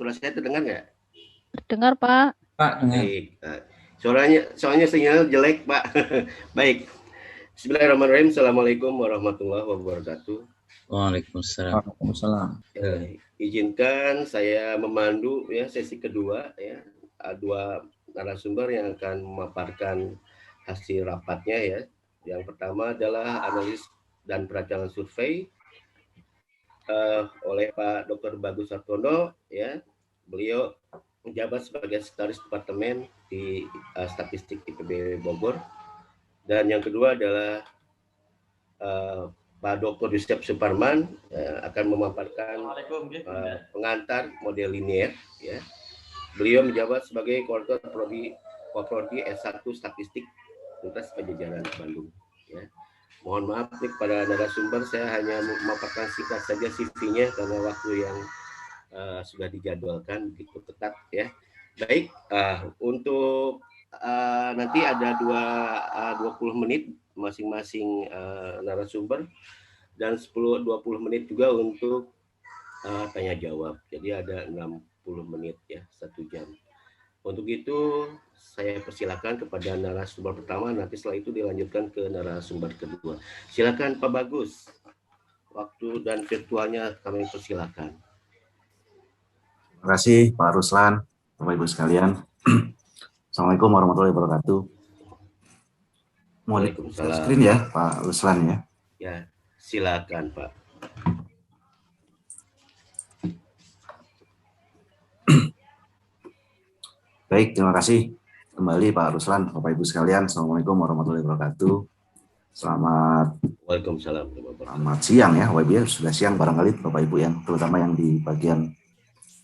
suara saya terdengar nggak? Dengar, Pak. Pak, dengar. Baik. Soalnya sinyal jelek, Pak. Baik. Bismillahirrahmanirrahim. Assalamualaikum warahmatullahi wabarakatuh. Waalaikumsalam. Izinkan saya memandu ya sesi kedua ya. Dua narasumber yang akan memaparkan hasil rapatnya ya. Yang pertama adalah analis dan perancangan survei oleh Pak Dr. Bagus Sartono ya. Beliau menjabat sebagai sekretaris departemen di statistik IPB Bogor. Dan yang kedua adalah Pak Dr. Yusef Suparman akan memaparkan pengantar model linier ya. Beliau menjabat sebagai koordinator prodi S1 Statistik Universitas Pajajaran Bandung ya. Mohon maaf nih kepada narasumber, saya hanya memaparkan singkat saja CV-nya karena waktu yang sudah dijadwalkan begitu ketat ya. Baik, untuk nanti ada 20 menit masing-masing narasumber dan 10-20 menit juga untuk tanya jawab. Jadi ada 60 menit ya, 1 jam. Untuk itu saya persilakan kepada narasumber pertama, nanti setelah itu dilanjutkan ke narasumber kedua. Silakan Pak Bagus. Waktu dan virtualnya kami persilakan. Terima kasih Pak Ruslan, Bapak Ibu sekalian. Assalamualaikum warahmatullahi wabarakatuh. Mau di screen ya Pak Ruslan ya? Ya, silakan Pak. Baik, terima kasih kembali Pak Ruslan, Bapak Ibu sekalian. Assalamualaikum warahmatullahi wabarakatuh. Waalaikumsalam. Selamat siang ya, Bapak Ibu. Sudah siang barangkali Bapak Ibu yang terutama yang di bagian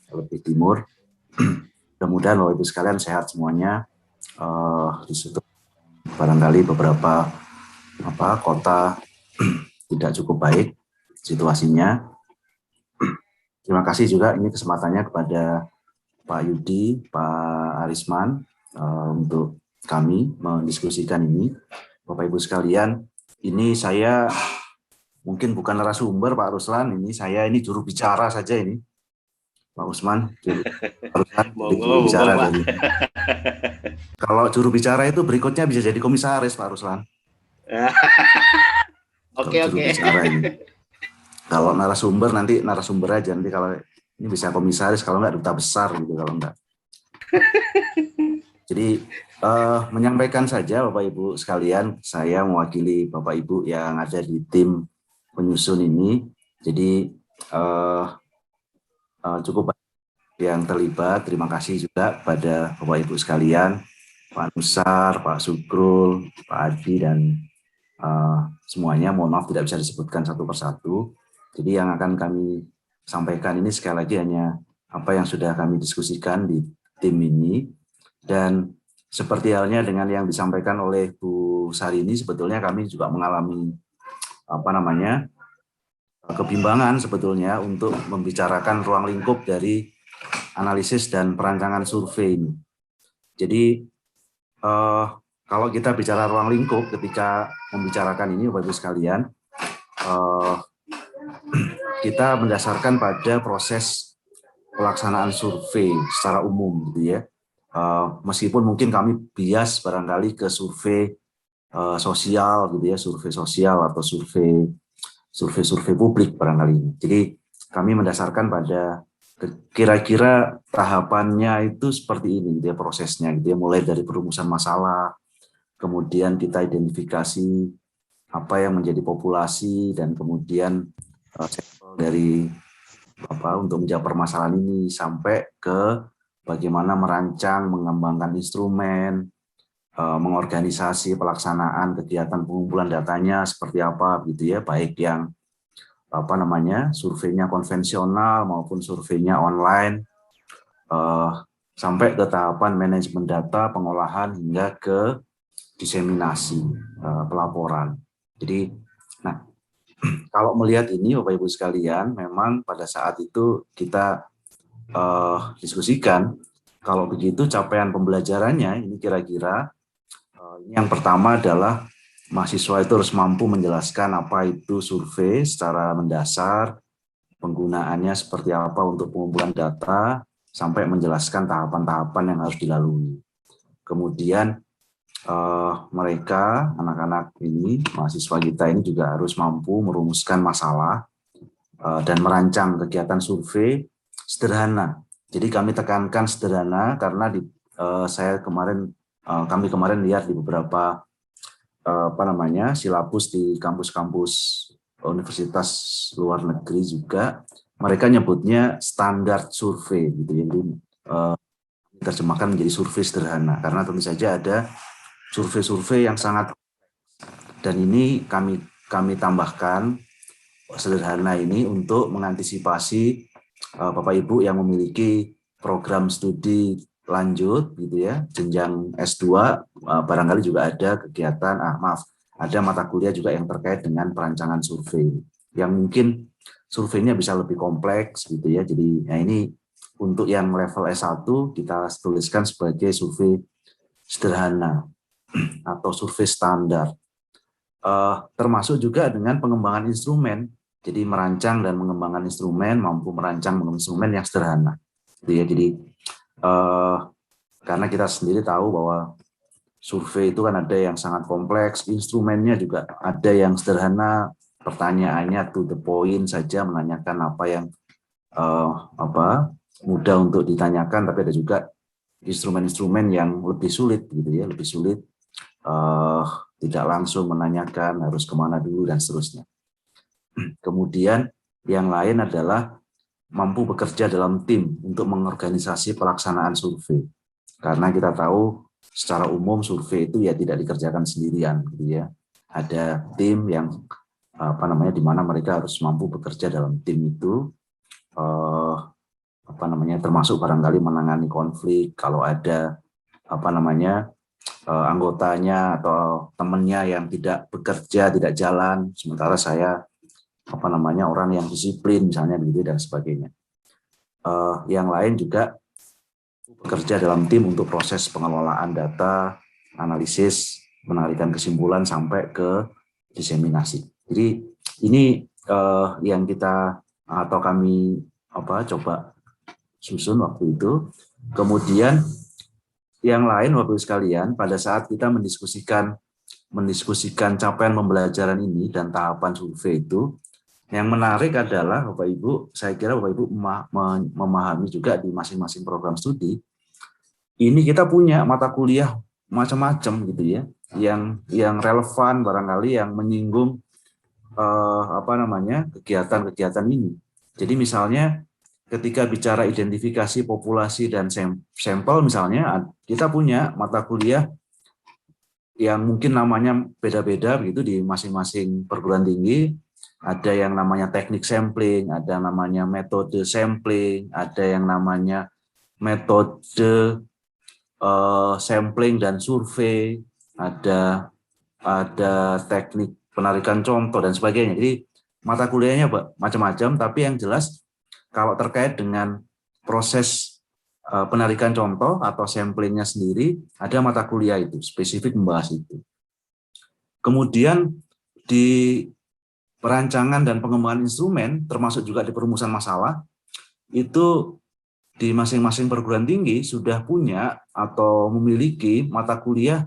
lebih timur. Mudah-mudahan Bapak Ibu sekalian sehat semuanya. Di situ barangkali beberapa kota tidak cukup baik situasinya. Terima kasih juga ini kesempatannya kepada Pak Yudi, Pak Arisman untuk kami mendiskusikan ini. Bapak Ibu sekalian, ini saya mungkin bukan narasumber Pak Ruslan, ini juru bicara saja ini. Pak Usman, juru bicara dari. Kalau juru bicara itu berikutnya bisa jadi komisaris Pak Ruslan. Oke. Kalau narasumber nanti narasumber aja, nanti kalau ini bisa komisaris, kalau enggak duta besar gitu kalau enggak. Jadi menyampaikan saja Bapak Ibu sekalian, saya mewakili Bapak Ibu yang ada di tim penyusun ini. Jadi cukup banyak yang terlibat. Terima kasih juga pada Bapak Ibu sekalian, Pak Nusar, Pak Sukrul, Pak Adi, dan semuanya. Mohon maaf tidak bisa disebutkan satu persatu. Jadi yang akan kami sampaikan ini sekali lagi hanya apa yang sudah kami diskusikan di tim ini. Dan seperti halnya dengan yang disampaikan oleh Bu Sarini, sebetulnya kami juga mengalami kebimbangan sebetulnya untuk membicarakan ruang lingkup dari analisis dan perancangan survei ini. Jadi kalau kita bicara ruang lingkup ketika membicarakan ini Bapak Ibu sekalian, kita mendasarkan pada proses pelaksanaan survei secara umum gitu ya. Meskipun mungkin kami bias barangkali ke survei sosial gitu ya, survei sosial atau survei publik barangkali ini. Jadi kami mendasarkan pada kira-kira tahapannya itu seperti ini gitu ya, prosesnya gitu ya, mulai dari perumusan masalah, kemudian kita identifikasi apa yang menjadi populasi, dan kemudian sampel dari untuk menjawab permasalahan ini sampai ke bagaimana merancang, mengembangkan instrumen, mengorganisasi pelaksanaan kegiatan pengumpulan datanya seperti apa gitu ya, baik yang surveinya konvensional maupun surveinya online, sampai ke tahapan manajemen data, pengolahan hingga ke diseminasi pelaporan. Jadi, nah kalau melihat ini Bapak Ibu sekalian, memang pada saat itu kita diskusikan kalau begitu capaian pembelajarannya ini kira-kira yang pertama adalah mahasiswa itu harus mampu menjelaskan apa itu survei secara mendasar, penggunaannya seperti apa untuk pengumpulan data, sampai menjelaskan tahapan-tahapan yang harus dilalui. Kemudian mereka, anak-anak ini, mahasiswa kita ini juga harus mampu merumuskan masalah dan merancang kegiatan survei sederhana. Jadi kami tekankan sederhana karena kami kemarin lihat di beberapa silabus di kampus-kampus universitas luar negeri juga, mereka nyebutnya standar survei gitu ya. Jadi terjemahkan menjadi survei sederhana karena tentu saja ada survei-survei yang sangat, dan ini kami tambahkan sederhana ini untuk mengantisipasi Bapak Ibu yang memiliki program studi lanjut gitu ya, jenjang S2, barangkali juga ada kegiatan ada mata kuliah juga yang terkait dengan perancangan survei yang mungkin surveinya bisa lebih kompleks gitu ya. Jadi ini untuk yang level S1 kita tuliskan sebagai survei sederhana atau survei standar, termasuk juga dengan pengembangan instrumen. Jadi merancang dan mengembangkan instrumen, mampu merancang instrumen yang sederhana. Jadi karena kita sendiri tahu bahwa survei itu kan ada yang sangat kompleks, instrumennya juga ada yang sederhana, pertanyaannya to the point saja, menanyakan apa yang mudah untuk ditanyakan, tapi ada juga instrumen-instrumen yang lebih sulit gitu ya, lebih sulit, tidak langsung menanyakan harus kemana dulu dan seterusnya. Kemudian yang lain adalah mampu bekerja dalam tim untuk mengorganisasi pelaksanaan survei. Karena kita tahu secara umum survei itu ya tidak dikerjakan sendirian gitu ya. Ada tim yang di mana mereka harus mampu bekerja dalam tim itu, termasuk barangkali menangani konflik kalau ada anggotanya atau temannya yang tidak bekerja, tidak jalan, sementara saya orang yang disiplin misalnya begitu dan sebagainya. Yang lain juga bekerja dalam tim untuk proses pengelolaan data, analisis, menarikan kesimpulan sampai ke diseminasi. Jadi ini yang kita atau kami coba susun waktu itu. Kemudian yang lain Bapak Ibu sekalian, pada saat kita mendiskusikan capaian pembelajaran ini dan tahapan survei itu, yang menarik adalah Bapak Ibu, saya kira Bapak Ibu memahami juga di masing-masing program studi, ini kita punya mata kuliah macam-macam gitu ya, yang relevan barangkali yang menyinggung kegiatan-kegiatan ini. Jadi misalnya ketika bicara identifikasi populasi dan sampel misalnya, kita punya mata kuliah yang mungkin namanya beda-beda begitu di masing-masing perguruan tinggi. Ada yang namanya teknik sampling, ada namanya metode sampling, ada yang namanya metode sampling dan survei, ada teknik penarikan contoh dan sebagainya. Jadi mata kuliahnya macam-macam, tapi yang jelas kalau terkait dengan proses penarikan contoh atau samplingnya sendiri, ada mata kuliah itu spesifik membahas itu. Kemudian di perancangan dan pengembangan instrumen, termasuk juga di perumusan masalah, itu di masing-masing perguruan tinggi sudah punya atau memiliki mata kuliah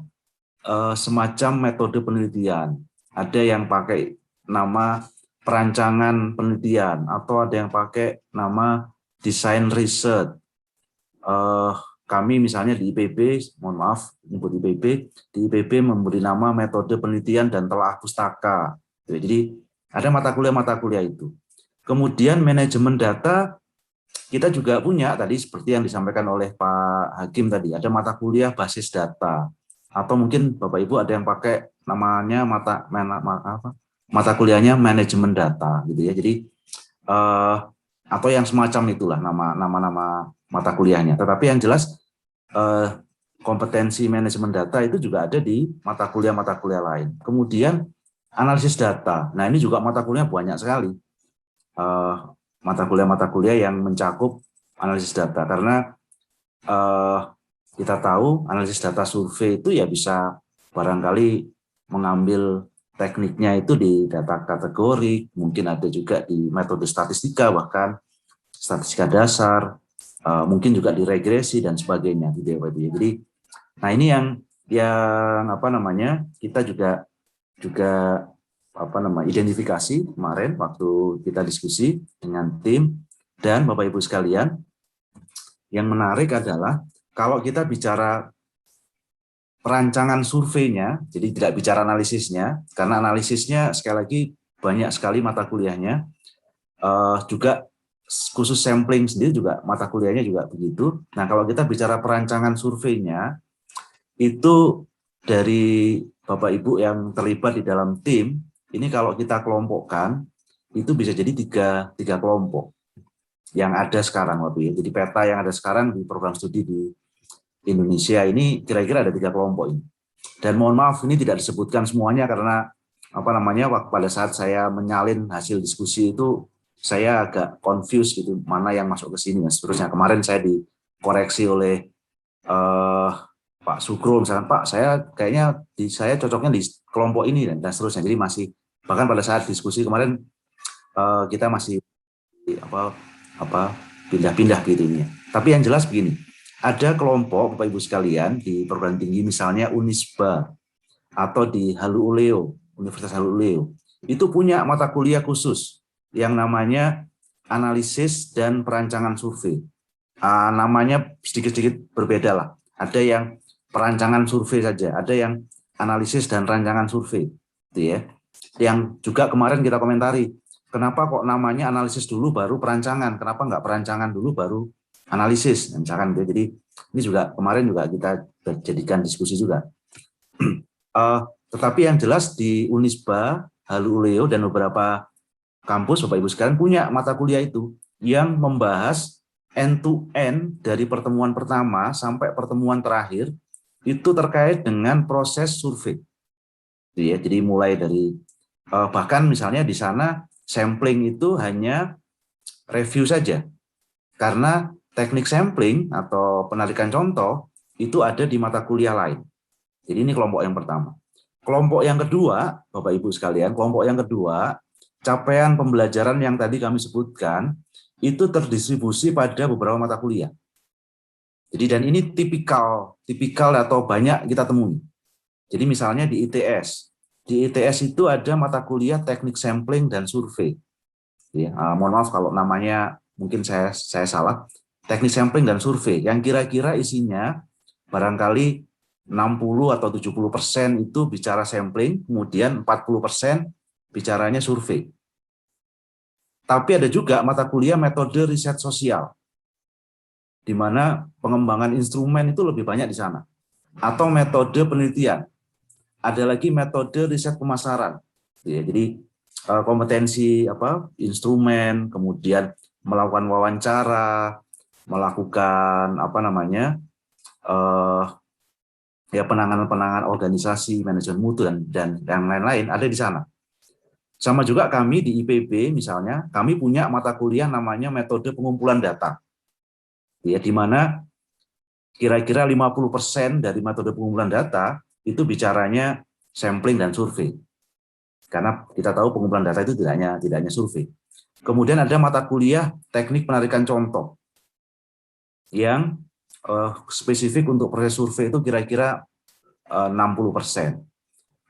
semacam metode penelitian. Ada yang pakai nama perancangan penelitian, atau ada yang pakai nama desain riset. Kami misalnya di IPB, mohon maaf nyebut IPB, di IPB memberi nama metode penelitian dan telaah pustaka. Jadi ada mata kuliah itu. Kemudian manajemen data kita juga punya tadi seperti yang disampaikan oleh Pak Hakim tadi, ada mata kuliah basis data, atau mungkin Bapak Ibu ada yang pakai namanya mata kuliahnya manajemen data gitu ya. Jadi atau yang semacam itulah nama mata kuliahnya. Tetapi yang jelas kompetensi manajemen data itu juga ada di mata kuliah lain. Kemudian analisis data. Nah, ini juga mata kuliah banyak sekali. Mata kuliah yang mencakup analisis data, karena kita tahu analisis data survei itu ya bisa barangkali mengambil tekniknya itu di data kategori, mungkin ada juga di metode statistika, bahkan statistika dasar, mungkin juga diregresi dan sebagainya gitu ya Bapak Ibu. Jadi nah ini yang apa namanya kita juga identifikasi kemarin waktu kita diskusi dengan tim. Dan Bapak Ibu sekalian, yang menarik adalah kalau kita bicara perancangan surveinya, jadi tidak bicara analisisnya, karena analisisnya sekali lagi banyak sekali mata kuliahnya, juga khusus sampling sendiri juga mata kuliahnya juga begitu. Nah kalau kita bicara perancangan surveinya, itu dari Bapak Ibu yang terlibat di dalam tim, ini kalau kita kelompokkan, itu bisa jadi tiga kelompok yang ada sekarang, Bapak Ibu. Jadi peta yang ada sekarang di program studi di Indonesia ini kira-kira ada 3 kelompok ini. Dan mohon maaf ini tidak disebutkan semuanya karena apa namanya pada saat saya menyalin hasil diskusi itu saya agak confused gitu mana yang masuk ke sini dan seterusnya. Kemarin saya dikoreksi oleh Pak Sukro misalkan, Pak saya kayaknya saya cocoknya di kelompok ini dan seterusnya. Jadi masih bahkan pada saat diskusi kemarin kita masih pindah-pindah gitu ini. Tapi yang jelas begini, ada kelompok Bapak Ibu sekalian di perguruan tinggi misalnya Unisba atau di Halu Oleo, Universitas Halu Oleo, itu punya mata kuliah khusus yang namanya analisis dan perancangan survei. Namanya sedikit-sedikit berbeda lah. Ada yang perancangan survei saja, ada yang analisis dan rancangan survei, gitu ya. Yang juga kemarin kita komentari, kenapa kok namanya analisis dulu baru perancangan? Kenapa nggak perancangan dulu baru analisis? Misalkan gitu. Jadi ini juga kemarin juga kita jadikan diskusi juga. Tetapi yang jelas di Unisba, Halu Oleo dan beberapa kampus Bapak Ibu sekalian punya mata kuliah itu yang membahas end to end dari pertemuan pertama sampai pertemuan terakhir itu terkait dengan proses survei. Jadi mulai dari bahkan misalnya di sana sampling itu hanya review saja, karena teknik sampling atau penarikan contoh itu ada di mata kuliah lain. Jadi ini kelompok yang pertama. Kelompok yang kedua, Bapak Ibu sekalian, kelompok yang kedua, capaian pembelajaran yang tadi kami sebutkan, itu terdistribusi pada beberapa mata kuliah. Jadi dan ini tipikal atau banyak kita temui. Jadi misalnya di ITS itu ada mata kuliah teknik sampling dan survei. Ya, mohon maaf kalau namanya mungkin saya salah. Teknik sampling dan survei yang kira-kira isinya barangkali 60 atau 70% itu bicara sampling, kemudian 40% bicaranya survei. Tapi ada juga mata kuliah metode riset sosial, di mana pengembangan instrumen itu lebih banyak di sana. Atau metode penelitian. Ada lagi metode riset pemasaran. Ya, jadi kompetensi instrumen, kemudian melakukan wawancara, melakukan penanganan organisasi, manajemen mutu dan yang lain-lain ada di sana. Sama juga kami di IPB misalnya, kami punya mata kuliah namanya metode pengumpulan data. Ya, di mana kira-kira 50% dari metode pengumpulan data itu bicaranya sampling dan survei. Karena kita tahu pengumpulan data itu tidak hanya survei. Kemudian ada mata kuliah teknik penarikan contoh yang spesifik untuk proses survei itu kira-kira 60%.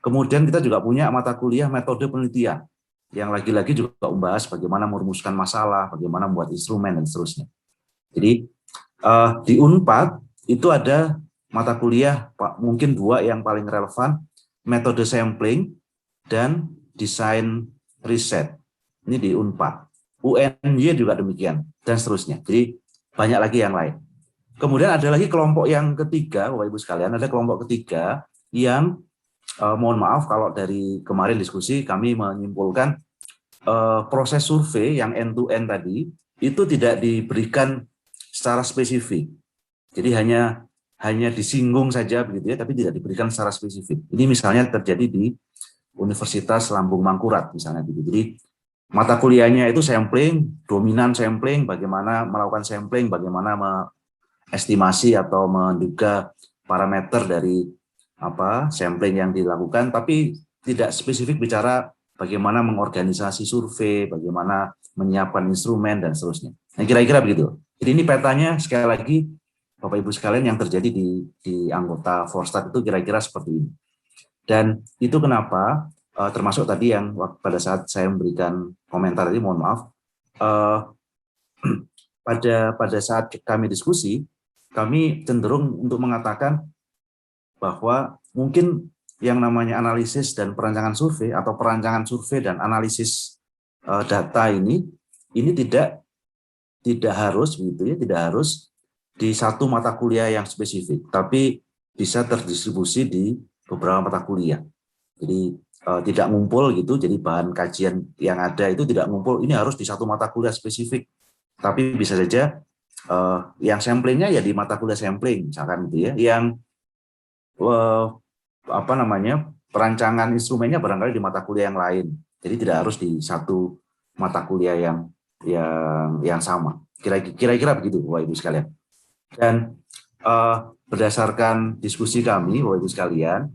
Kemudian kita juga punya mata kuliah metode penelitian yang lagi-lagi juga membahas bagaimana merumuskan masalah, bagaimana membuat instrumen dan seterusnya. Jadi di Unpad itu ada mata kuliah mungkin 2 yang paling relevan, metode sampling dan desain riset. Ini di Unpad. UNY juga demikian dan seterusnya. Jadi banyak lagi yang lain. Kemudian ada lagi kelompok yang ketiga, Bapak Ibu sekalian, ada kelompok ketiga yang mohon maaf kalau dari kemarin diskusi kami menyimpulkan proses survei yang end to end tadi itu tidak diberikan secara spesifik. Jadi hanya disinggung saja begitu ya, tapi tidak diberikan secara spesifik. Ini misalnya terjadi di Universitas Lambung Mangkurat misalnya gitu. Jadi mata kuliahnya itu sampling, dominan sampling, bagaimana melakukan sampling, bagaimana estimasi atau menduga parameter dari sampling yang dilakukan, tapi tidak spesifik bicara bagaimana mengorganisasi survei, bagaimana menyiapkan instrumen dan seterusnya. Nah, kira-kira begitu. Jadi ini petanya sekali lagi Bapak Ibu sekalian yang terjadi di anggota Forstat itu kira-kira seperti ini. Dan itu kenapa termasuk tadi yang pada saat saya memberikan komentar tadi, mohon maaf, pada saat kami diskusi, kami cenderung untuk mengatakan bahwa mungkin yang namanya analisis dan perancangan survei atau perancangan survei dan analisis data ini tidak harus gitu ya, tidak harus di satu mata kuliah yang spesifik, tapi bisa terdistribusi di beberapa mata kuliah. Jadi tidak ngumpul gitu, jadi bahan kajian yang ada itu tidak ngumpul, ini harus di satu mata kuliah spesifik, tapi bisa saja yang samplingnya ya di mata kuliah sampling, misalkan gitu ya, yang perancangan instrumennya barangkali di mata kuliah yang lain. Jadi tidak harus di satu mata kuliah yang sama. Kira-kira begitu, Bapak Ibu sekalian. Dan berdasarkan diskusi kami, Bapak Ibu sekalian,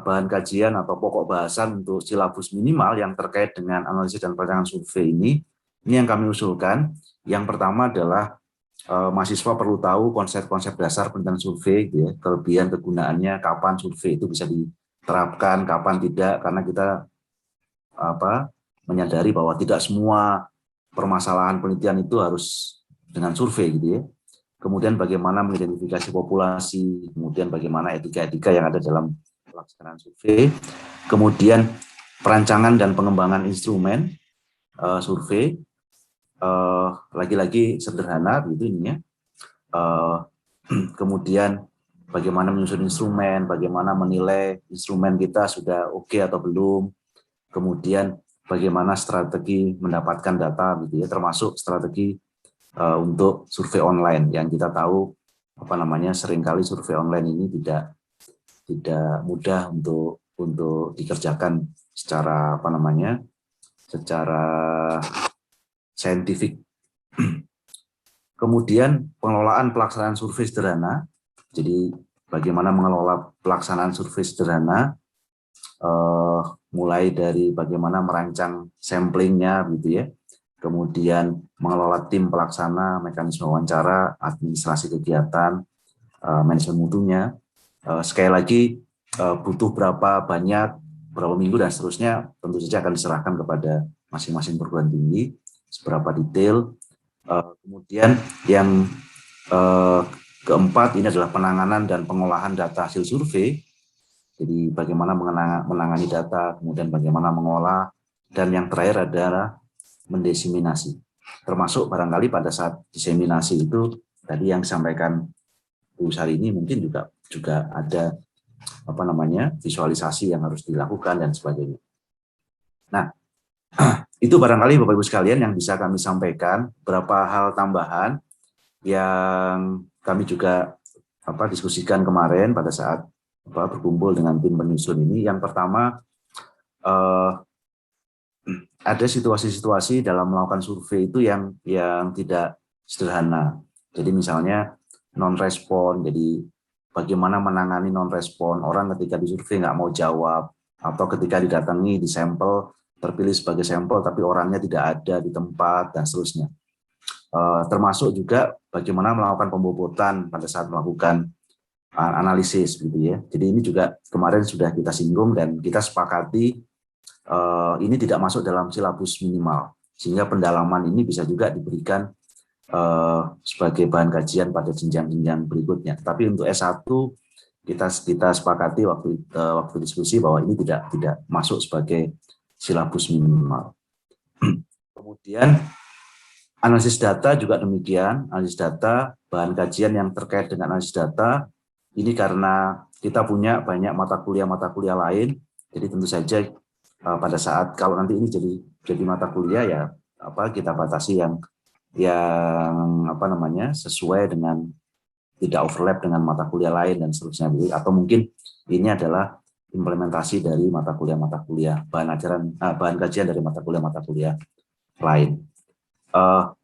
bahan kajian atau pokok bahasan untuk silabus minimal yang terkait dengan analisis dan perancangan survei ini yang kami usulkan. Yang pertama adalah mahasiswa perlu tahu konsep-konsep dasar penelitian survei, ya, kelebihan kegunaannya, kapan survei itu bisa diterapkan, kapan tidak, karena kita menyadari bahwa tidak semua permasalahan penelitian itu harus dengan survei gitu ya. Kemudian bagaimana mengidentifikasi populasi, kemudian bagaimana etika-etika yang ada dalam pelaksanaan survei, kemudian perancangan dan pengembangan instrumen survei, lagi-lagi sederhana gitu ininya. Kemudian bagaimana menyusun instrumen, bagaimana menilai instrumen kita sudah oke atau belum, kemudian bagaimana strategi mendapatkan data gitu ya, termasuk strategi untuk survei online yang kita tahu seringkali survei online ini tidak mudah untuk dikerjakan secara secara saintifik. Kemudian pengelolaan pelaksanaan survei sederhana. Jadi bagaimana mengelola pelaksanaan survei sederhana, mulai dari bagaimana merancang samplingnya gitu ya. Kemudian mengelola tim pelaksana, mekanisme wawancara, administrasi kegiatan, manajemen mutunya. Sekali lagi butuh berapa banyak, berapa minggu dan seterusnya tentu saja akan diserahkan kepada masing-masing perguruan tinggi, seberapa detail. Kemudian yang keempat ini adalah penanganan dan pengolahan data hasil survei. Jadi bagaimana menangani data, kemudian bagaimana mengolah, dan yang terakhir adalah mendiseminasi. Termasuk barangkali pada saat diseminasi itu tadi yang disampaikan Bu Sarini mungkin juga ada visualisasi yang harus dilakukan dan sebagainya. Nah, itu barangkali Bapak Ibu sekalian yang bisa kami sampaikan. Beberapa hal tambahan yang kami juga diskusikan kemarin pada saat berkumpul dengan tim penyusun ini. Yang pertama, ada situasi-situasi dalam melakukan survei itu yang tidak sederhana. Jadi misalnya non-respon, jadi bagaimana menangani non-respon, orang ketika disurvei nggak mau jawab, atau ketika didatangi di sampel, terpilih sebagai sampel tapi orangnya tidak ada di tempat, dan seterusnya. Termasuk juga bagaimana melakukan pembobotan pada saat melakukan analisis gitu ya. Jadi ini juga kemarin sudah kita singgung dan kita sepakati ini tidak masuk dalam silabus minimal, sehingga pendalaman ini bisa juga diberikan sebagai bahan kajian pada jenjang-jenjang berikutnya. Tapi untuk S1 kita sepakati waktu diskusi bahwa ini tidak masuk sebagai silabus minimal. Kemudian analisis data juga demikian, analisis data, bahan kajian yang terkait dengan analisis data, ini karena kita punya banyak mata kuliah lain, jadi tentu saja pada saat kalau nanti ini jadi mata kuliah ya kita batasi yang sesuai dengan tidak overlap dengan mata kuliah lain dan seterusnya, atau mungkin ini adalah implementasi dari mata kuliah bahan kajian dari mata kuliah lain.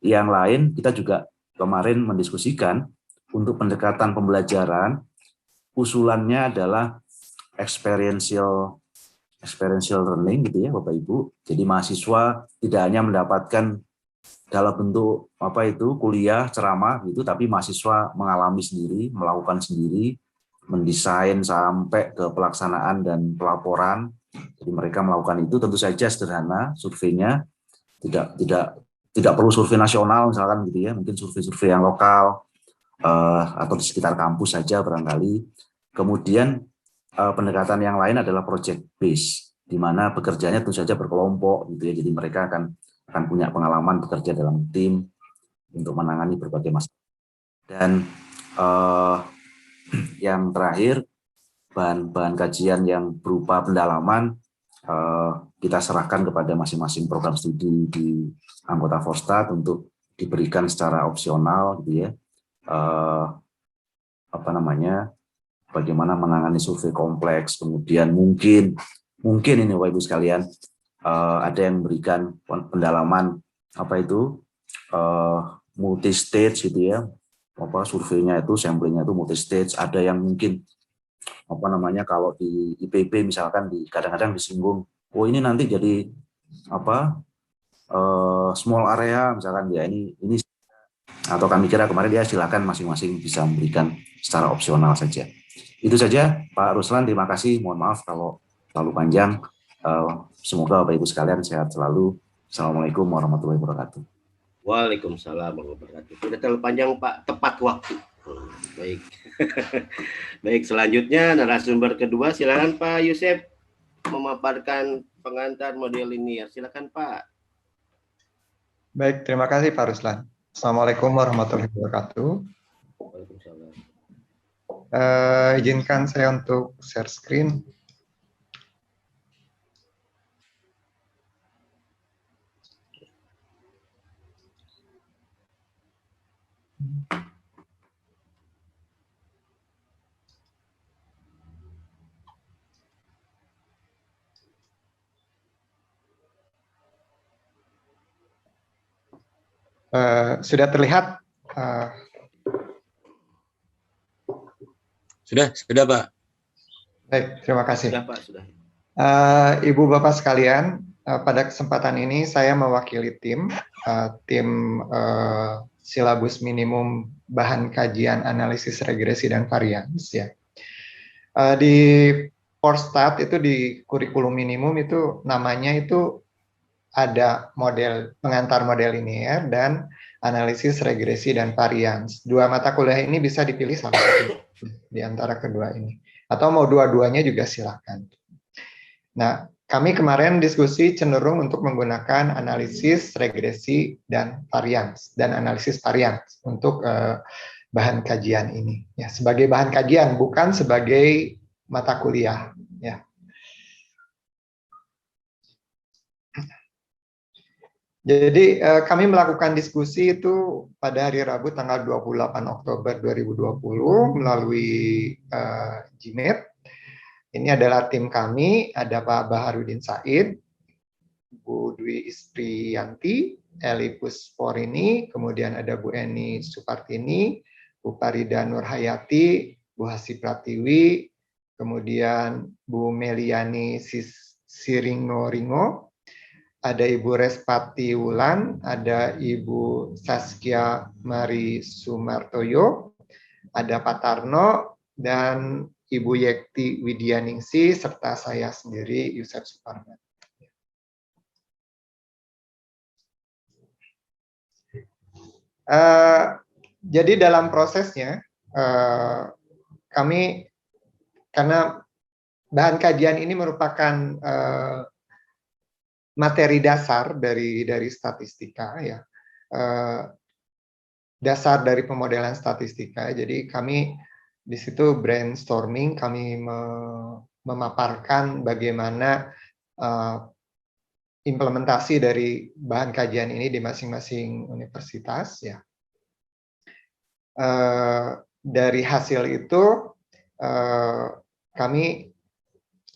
Yang lain kita juga kemarin mendiskusikan untuk pendekatan pembelajaran, usulannya adalah experiential learning gitu ya Bapak Ibu. Jadi mahasiswa tidak hanya mendapatkan dalam bentuk kuliah ceramah gitu, tapi mahasiswa mengalami sendiri, melakukan sendiri, mendesain sampai ke pelaksanaan dan pelaporan. Jadi mereka melakukan itu tentu saja sederhana surveinya, tidak perlu survei nasional misalkan gitu ya, mungkin survei-survei yang lokal atau di sekitar kampus saja barangkali. Kemudian pendekatan yang lain adalah project base, di mana bekerjanya tentu saja berkelompok gitu ya. Jadi mereka akan punya pengalaman bekerja dalam tim untuk menangani berbagai masalah. Dan yang terakhir, bahan-bahan kajian yang berupa pendalaman kita serahkan kepada masing-masing program studi di anggota Forstat untuk diberikan secara opsional gitu ya. Bagaimana menangani survei kompleks, kemudian mungkin ini Bapak Ibu sekalian ada yang memberikan pendalaman multi stage gitu ya, surveinya itu samplingnya itu multi stage. Ada yang mungkin kalau di IPB misalkan kadang-kadang disinggung, oh ini nanti jadi small area misalkan ya, ini atau kami kira kemarin dia silakan masing-masing bisa memberikan secara opsional saja. Itu saja Pak Ruslan, terima kasih. Mohon maaf kalau terlalu panjang. Semoga Bapak Ibu sekalian sehat selalu. Assalamualaikum warahmatullahi wabarakatuh. Waalaikumsalam warahmatullahi wabarakatuh. Tidak terlalu panjang Pak, tepat waktu. Baik. Baik, selanjutnya narasumber kedua, silakan Pak Yusef memaparkan pengantar model linear. Silakan Pak. Baik, terima kasih Pak Ruslan. Assalamualaikum warahmatullahi wabarakatuh. Waalaikumsalam. Izinkan saya untuk share screen. Sudah terlihat? Sudah Pak. Baik, terima kasih. Sudah Pak, sudah. Ibu Bapak sekalian, pada kesempatan ini saya mewakili tim silabus minimum bahan kajian analisis regresi dan varians ya. Di Forstat itu di kurikulum minimum itu namanya itu ada pengantar model linear dan analisis regresi dan varians. Dua mata kuliah ini bisa dipilih salah satu di antara kedua ini. Atau mau dua-duanya juga silakan. Nah, kami kemarin diskusi cenderung untuk menggunakan analisis regresi dan varians dan analisis varians untuk bahan kajian ini. Ya, sebagai bahan kajian, bukan sebagai mata kuliah. Ya. Jadi kami melakukan diskusi itu pada hari Rabu tanggal 28 Oktober 2020 melalui Gmeet. Ini adalah tim kami, ada Pak Baharudin Said, Bu Dwi Istriyanti, Eli Pusporini, kemudian ada Bu Eni Supartini, Bu Farida Nurhayati, Bu Hasi Pratiwi, kemudian Bu Meliani Siringo-Ringo, ada Ibu Respati Wulan, ada Ibu Saskia Mari Sumartoyo, ada Pak Tarno, dan Ibu Yekti Widyaningsi, serta saya sendiri, Yusef Suparman. Jadi dalam prosesnya, kami, karena bahan kajian ini merupakan materi dasar dari statistika ya, dasar dari pemodelan statistika. Jadi kami di situ brainstorming, kami memaparkan bagaimana implementasi dari bahan kajian ini di masing-masing universitas ya. Dari hasil itu kami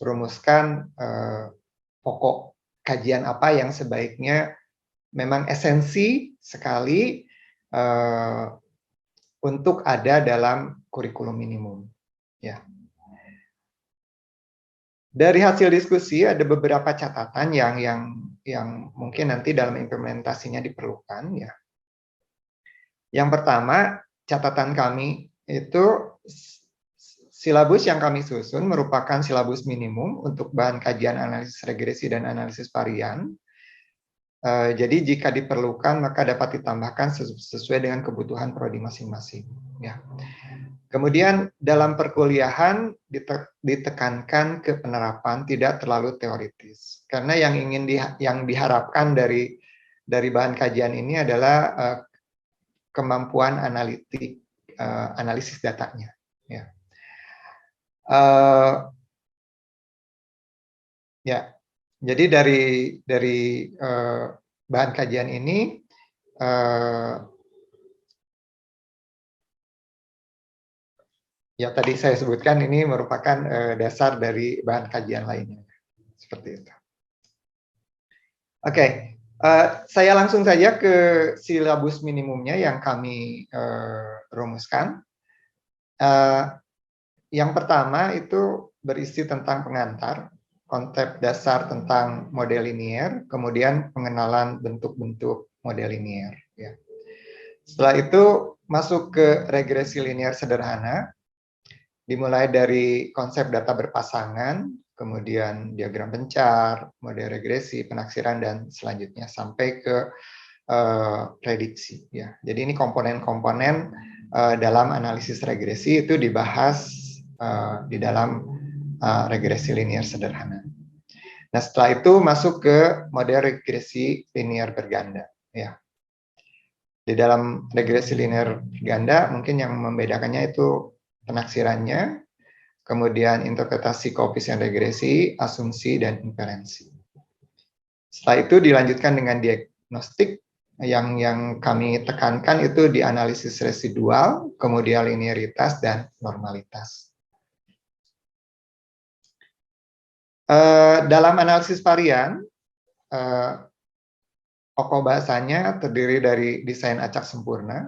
rumuskan pokok kajian apa yang sebaiknya memang esensi sekali untuk ada dalam kurikulum minimum. Ya. Dari hasil diskusi ada beberapa catatan yang yang mungkin nanti dalam implementasinya diperlukan ya. Yang pertama, catatan kami itu silabus yang kami susun merupakan silabus minimum untuk bahan kajian analisis regresi dan analisis varian. Jadi jika diperlukan maka dapat ditambahkan sesuai dengan kebutuhan prodi masing-masing. Ya. Kemudian dalam perkuliahan ditekankan ke penerapan, tidak terlalu teoritis. Karena yang diharapkan dari bahan kajian ini adalah kemampuan analisis datanya. Ya. Ya, jadi dari bahan kajian ini ya tadi saya sebutkan ini merupakan dasar dari bahan kajian lainnya, seperti itu. Oke, saya langsung saja ke silabus minimumnya yang kami rumuskan. Yang pertama itu berisi tentang pengantar, konsep dasar tentang model linier, kemudian pengenalan bentuk-bentuk model linier. Ya. Setelah itu masuk ke regresi linier sederhana, dimulai dari konsep data berpasangan, kemudian diagram pencar, model regresi, penaksiran, dan selanjutnya sampai ke prediksi. Ya. Jadi ini komponen-komponen dalam analisis regresi itu dibahas di dalam regresi linier sederhana. Nah, setelah itu masuk ke model regresi linier berganda. Ya. Di dalam regresi linier berganda, mungkin yang membedakannya itu penaksirannya, kemudian interpretasi koefisien regresi, asumsi, dan inferensi. Setelah itu dilanjutkan dengan diagnostik, yang kami tekankan itu di analisis residual, kemudian linearitas, dan normalitas. Dalam analisis varian, pokok bahasanya terdiri dari desain acak sempurna.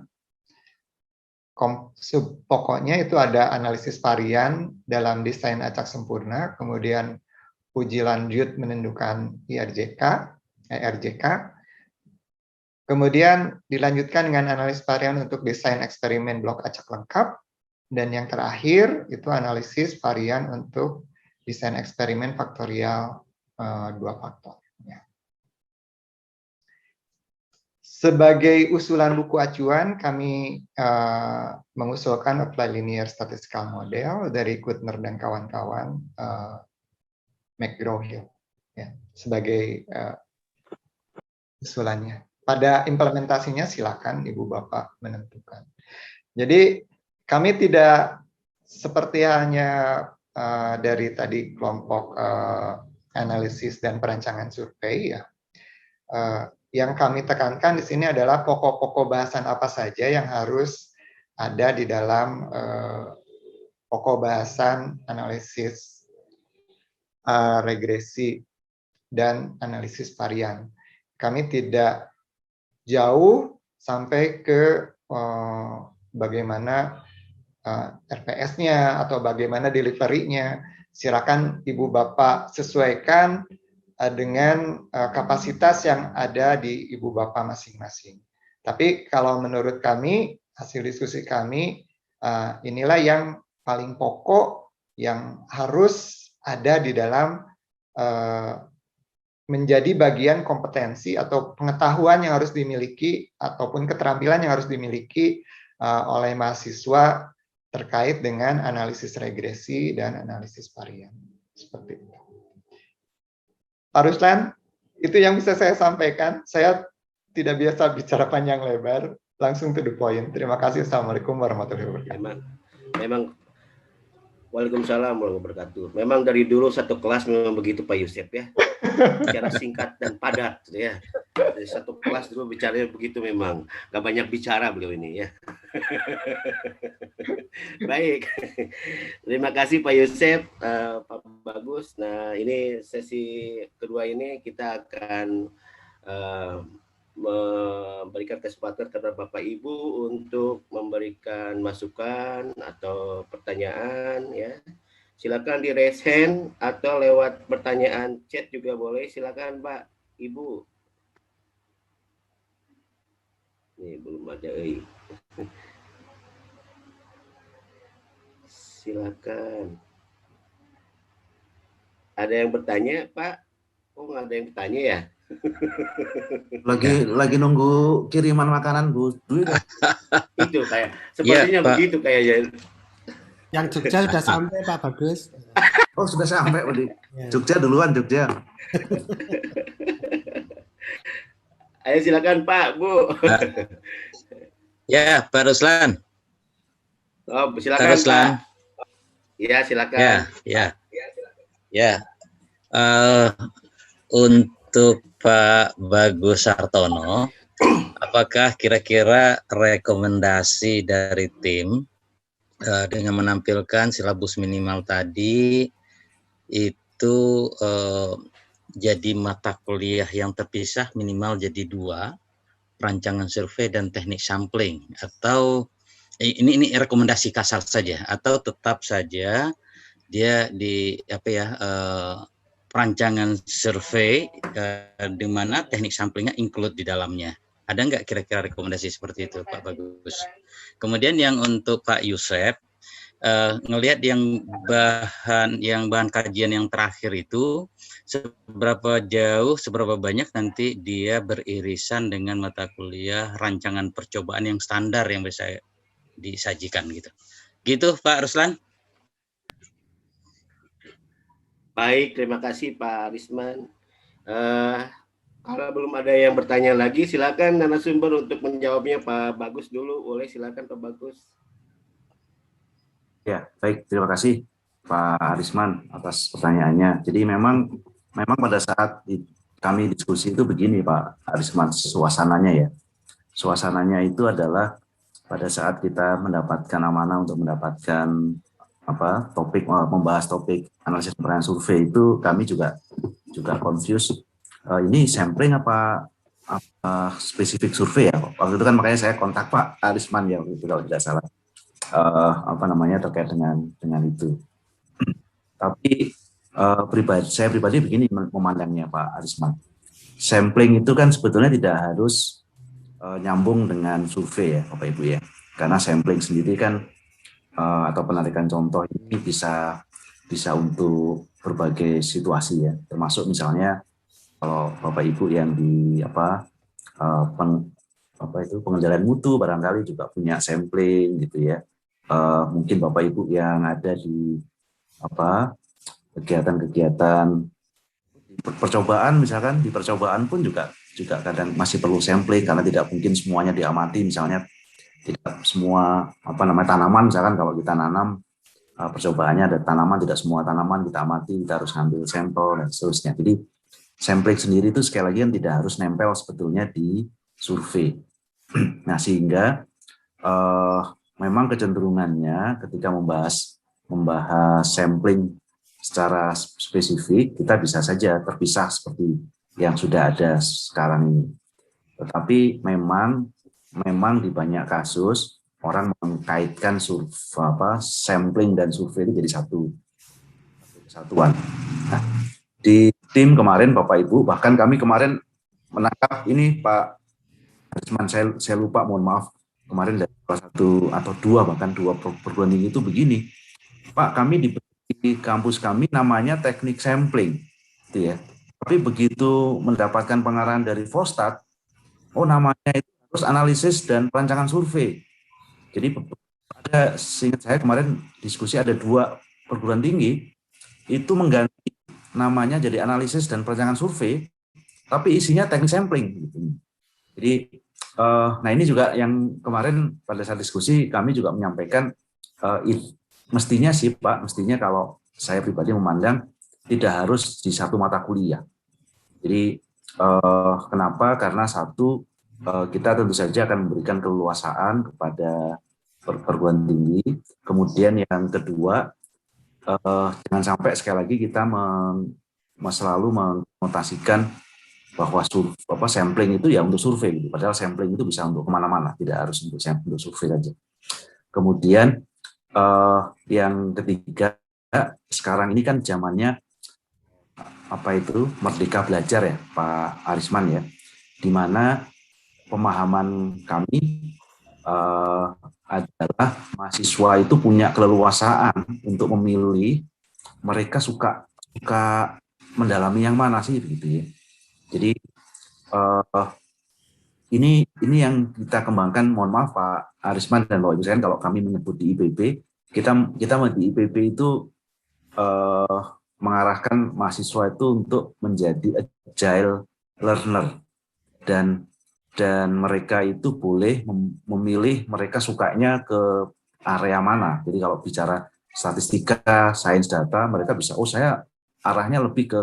Pokoknya itu ada analisis varian dalam desain acak sempurna, kemudian uji lanjut menentukan ERJK, kemudian dilanjutkan dengan analisis varian untuk desain eksperimen blok acak lengkap, dan yang terakhir itu analisis varian untuk desain eksperimen faktorial 2 faktor. Ya. Sebagai usulan buku acuan, kami mengusulkan Applied Linear Statistical Model dari Kuttner dan kawan-kawan, McGraw-Hill, ya, sebagai usulannya. Pada implementasinya silakan Ibu Bapak menentukan. Jadi kami tidak seperti hanya dari tadi kelompok analisis dan perancangan survei, ya. Yang kami tekankan di sini adalah pokok-pokok bahasan apa saja yang harus ada di dalam pokok bahasan analisis regresi dan analisis varian. Kami tidak jauh sampai ke bagaimana RPS-nya atau bagaimana delivery-nya. Silakan Ibu Bapak sesuaikan dengan kapasitas yang ada di Ibu Bapak masing-masing. Tapi kalau menurut kami, hasil diskusi kami, inilah yang paling pokok yang harus ada di dalam menjadi bagian kompetensi atau pengetahuan yang harus dimiliki ataupun keterampilan yang harus dimiliki oleh mahasiswa terkait dengan analisis regresi dan analisis varian. Seperti itu. Pak Ruslan, itu yang bisa saya sampaikan. Saya tidak biasa bicara panjang lebar, langsung to the point. Terima kasih. Assalamualaikum warahmatullahi wabarakatuh. Memang Waalaikumsalam warahmatullahi wabarakatuh. Memang dari dulu satu kelas memang begitu Pak Yusef, ya. Bicara singkat dan padat, ya. Dari satu kelas dulu bicaranya begitu memang. Gak banyak bicara beliau ini, ya. Baik. Terima kasih Pak Yusef, Pak Bagus. Nah, ini sesi kedua ini kita akan memberikan kesempatan kepada Bapak Ibu untuk memberikan masukan atau pertanyaan, ya. Silakan di raise hand atau lewat pertanyaan chat juga boleh. Silakan Pak Ibu? Nih belum ada. Silakan. Ada yang bertanya, Pak? Oh, nggak ada yang bertanya ya? Lagi nunggu kiriman makanan Bu Dwi. Itu kayak sepertinya Ya, Pak. begitu kayaknya. Yang Jogja sudah sampai Pak Bagus. Oh, sudah sampai Pak. Ya. Jogja duluan, Jogja. Ayo silakan Pak, Bu. Ya, Pak Ruslan. Oh, Pak silakan Ruslan. Pak. Ya, silakan. Ya. Untuk Pak Bagus Sartono, apakah kira-kira rekomendasi dari tim dengan menampilkan silabus minimal tadi itu jadi mata kuliah yang terpisah minimal jadi 2, perancangan survei dan teknik sampling, atau ini rekomendasi kasar saja, atau tetap saja dia di perancangan survei di mana teknik samplingnya include di dalamnya. Ada nggak kira-kira rekomendasi seperti itu, Pak Bagus? Kemudian yang untuk Pak Yusef, ngelihat yang bahan kajian yang terakhir itu seberapa jauh, seberapa banyak nanti dia beririsan dengan mata kuliah rancangan percobaan yang standar yang bisa disajikan gitu. Gitu Pak Ruslan. Baik, terima kasih Pak Risman. Kalau belum ada yang bertanya lagi, silakan narasumber untuk menjawabnya Pak Bagus dulu. Boleh, silakan Pak Bagus. Ya, baik. Terima kasih Pak Arisman atas pertanyaannya. Jadi memang pada saat kami diskusi itu begini Pak Arisman, suasananya ya. Suasananya itu adalah pada saat kita mendapatkan amanah untuk mendapatkan membahas topik analisis pertanyaan survei itu, kami juga confused. Ini sampling apa spesifik survei ya? Waktu itu kan makanya saya kontak Pak Arisman ya, itu kalau tidak salah. Terkait dengan itu. Tapi saya pribadi begini memandangnya Pak Arisman. Sampling itu kan sebetulnya tidak harus nyambung dengan survei ya Bapak Ibu ya. Karena sampling sendiri kan atau penarikan contoh ini bisa untuk berbagai situasi ya. Termasuk misalnya kalau Bapak Ibu yang di pengendalian mutu barangkali juga punya sampling gitu ya. Mungkin Bapak Ibu yang ada di kegiatan-kegiatan percobaan, misalkan di percobaan pun juga kadang masih perlu sampling karena tidak mungkin semuanya diamati, misalnya tidak semua tanaman, misalkan kalau kita nanam percobaannya ada tanaman, tidak semua tanaman kita amati, kita harus ngambil sampel dan seterusnya. Jadi sampling sendiri itu sekali lagi yang tidak harus nempel sebetulnya di survei. Nah, sehingga memang kecenderungannya ketika membahas sampling secara spesifik, kita bisa saja terpisah seperti yang sudah ada sekarang ini. Tetapi memang di banyak kasus orang mengkaitkan sampling dan survei itu jadi satu kesatuan. Nah, di tim kemarin Bapak Ibu, bahkan kami kemarin menangkap ini Pak Arisman, saya lupa, mohon maaf, kemarin dari salah satu atau dua perguruan tinggi itu begini, Pak, kami di kampus kami namanya teknik sampling, gitu ya. Tapi begitu mendapatkan pengarahan dari Vostat, namanya itu harus analisis dan perancangan survei. Jadi seingat saya kemarin diskusi ada 2 perguruan tinggi itu mengganti namanya jadi analisis dan perancangan survei, tapi isinya teknik sampling. Gitu. Jadi nah ini juga yang kemarin pada saat diskusi kami juga menyampaikan mestinya sih Pak, kalau saya pribadi memandang tidak harus di satu mata kuliah. Jadi kenapa? Karena satu, kita tentu saja akan memberikan keleluasaan kepada perguruan tinggi. Kemudian yang kedua, jangan sampai sekali lagi kita selalu mengonotasikan bahwa sampling itu ya untuk survei, gitu. Padahal sampling itu bisa untuk kemana-mana, tidak harus untuk survei saja. Kemudian yang ketiga, sekarang ini kan zamannya Merdeka Belajar ya, Pak Arisman ya, di mana pemahaman kami adalah mahasiswa itu punya keleluasaan untuk memilih mereka suka mendalami yang mana sih begitu ya. Jadi ini yang kita kembangkan. Mohon maaf Pak Arisman dan Bapak Ibu sekalian, kalau kami menyebut di IPB, kita di IPB itu mengarahkan mahasiswa itu untuk menjadi agile learner, dan mereka itu boleh memilih mereka sukanya ke area mana. Jadi kalau bicara statistika, sains data, mereka bisa, saya arahnya lebih ke,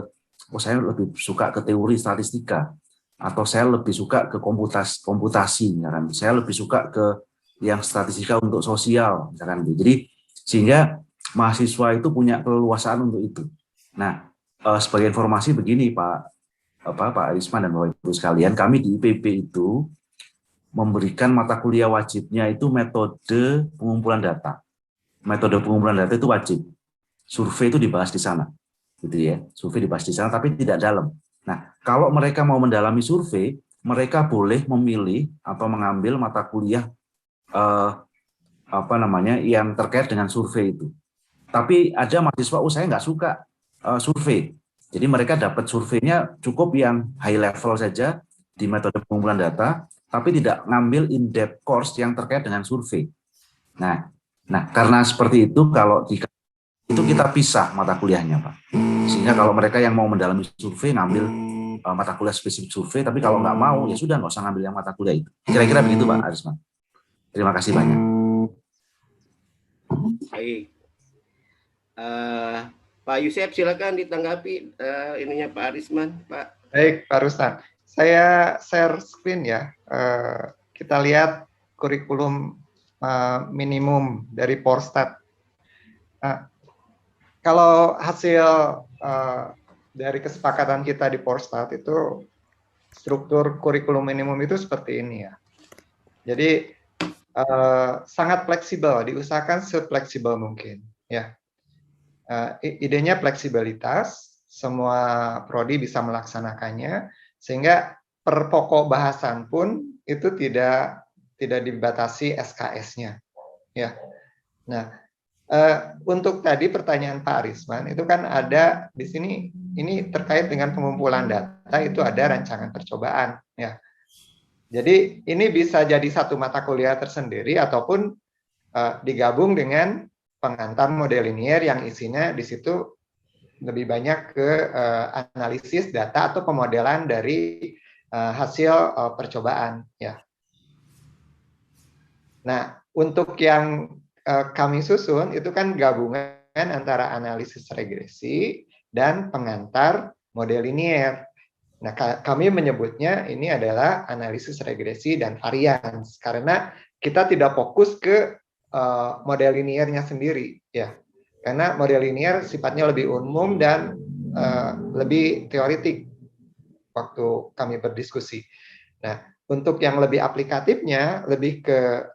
saya lebih suka ke teori statistika, atau saya lebih suka ke komputasi, misalkan. Saya lebih suka ke yang statistika untuk sosial, misalkan. Jadi sehingga mahasiswa itu punya keleluasaan untuk itu. Nah, sebagai informasi begini Pak Arisman dan Bapak Ibu sekalian, kami di IPB itu memberikan mata kuliah wajibnya itu metode pengumpulan data. Metode pengumpulan data itu wajib. Survei itu dibahas di sana, gitu ya. Survei dibahas di sana, tapi tidak dalam. Nah, kalau mereka mau mendalami survei, mereka boleh memilih atau mengambil mata kuliah yang terkait dengan survei itu. Tapi ada mahasiswa, saya nggak suka survei. Jadi mereka dapat surveinya cukup yang high level saja di metode pengumpulan data, tapi tidak ngambil in-depth course yang terkait dengan survei. Nah, karena seperti itu, kalau itu kita pisah mata kuliahnya, Pak. Sehingga kalau mereka yang mau mendalami survei ngambil mata kuliah spesifik survei, tapi kalau nggak mau ya sudah, nggak usah ngambil yang mata kuliah itu. Kira-kira begitu Pak Arisman. Terima kasih banyak. Baik. Pak Yusef, silakan ditanggapi ininya Pak Arisman, Pak. Baik, Pak Rustan. Saya share screen ya. Kita lihat kurikulum minimum dari Porstat. Kalau hasil dari kesepakatan kita di Porstat itu, struktur kurikulum minimum itu seperti ini ya. Jadi sangat fleksibel, diusahakan sefleksibel mungkin ya. Idenya fleksibilitas, semua prodi bisa melaksanakannya, sehingga per pokok bahasan pun itu tidak dibatasi SKS-nya ya. Nah, untuk tadi pertanyaan Pak Arisman itu kan ada di sini, ini terkait dengan pengumpulan data, itu ada rancangan percobaan ya. Jadi ini bisa jadi satu mata kuliah tersendiri ataupun digabung dengan pengantar model linear yang isinya di situ lebih banyak ke analisis data atau pemodelan dari hasil percobaan ya. Nah, untuk yang kami susun itu kan gabungan antara analisis regresi dan pengantar model linear. Nah, kami menyebutnya ini adalah analisis regresi dan varians karena kita tidak fokus ke model linearnya sendiri ya. Karena model linear sifatnya lebih umum dan lebih teoritik waktu kami berdiskusi. Nah, untuk yang lebih aplikatifnya, lebih ke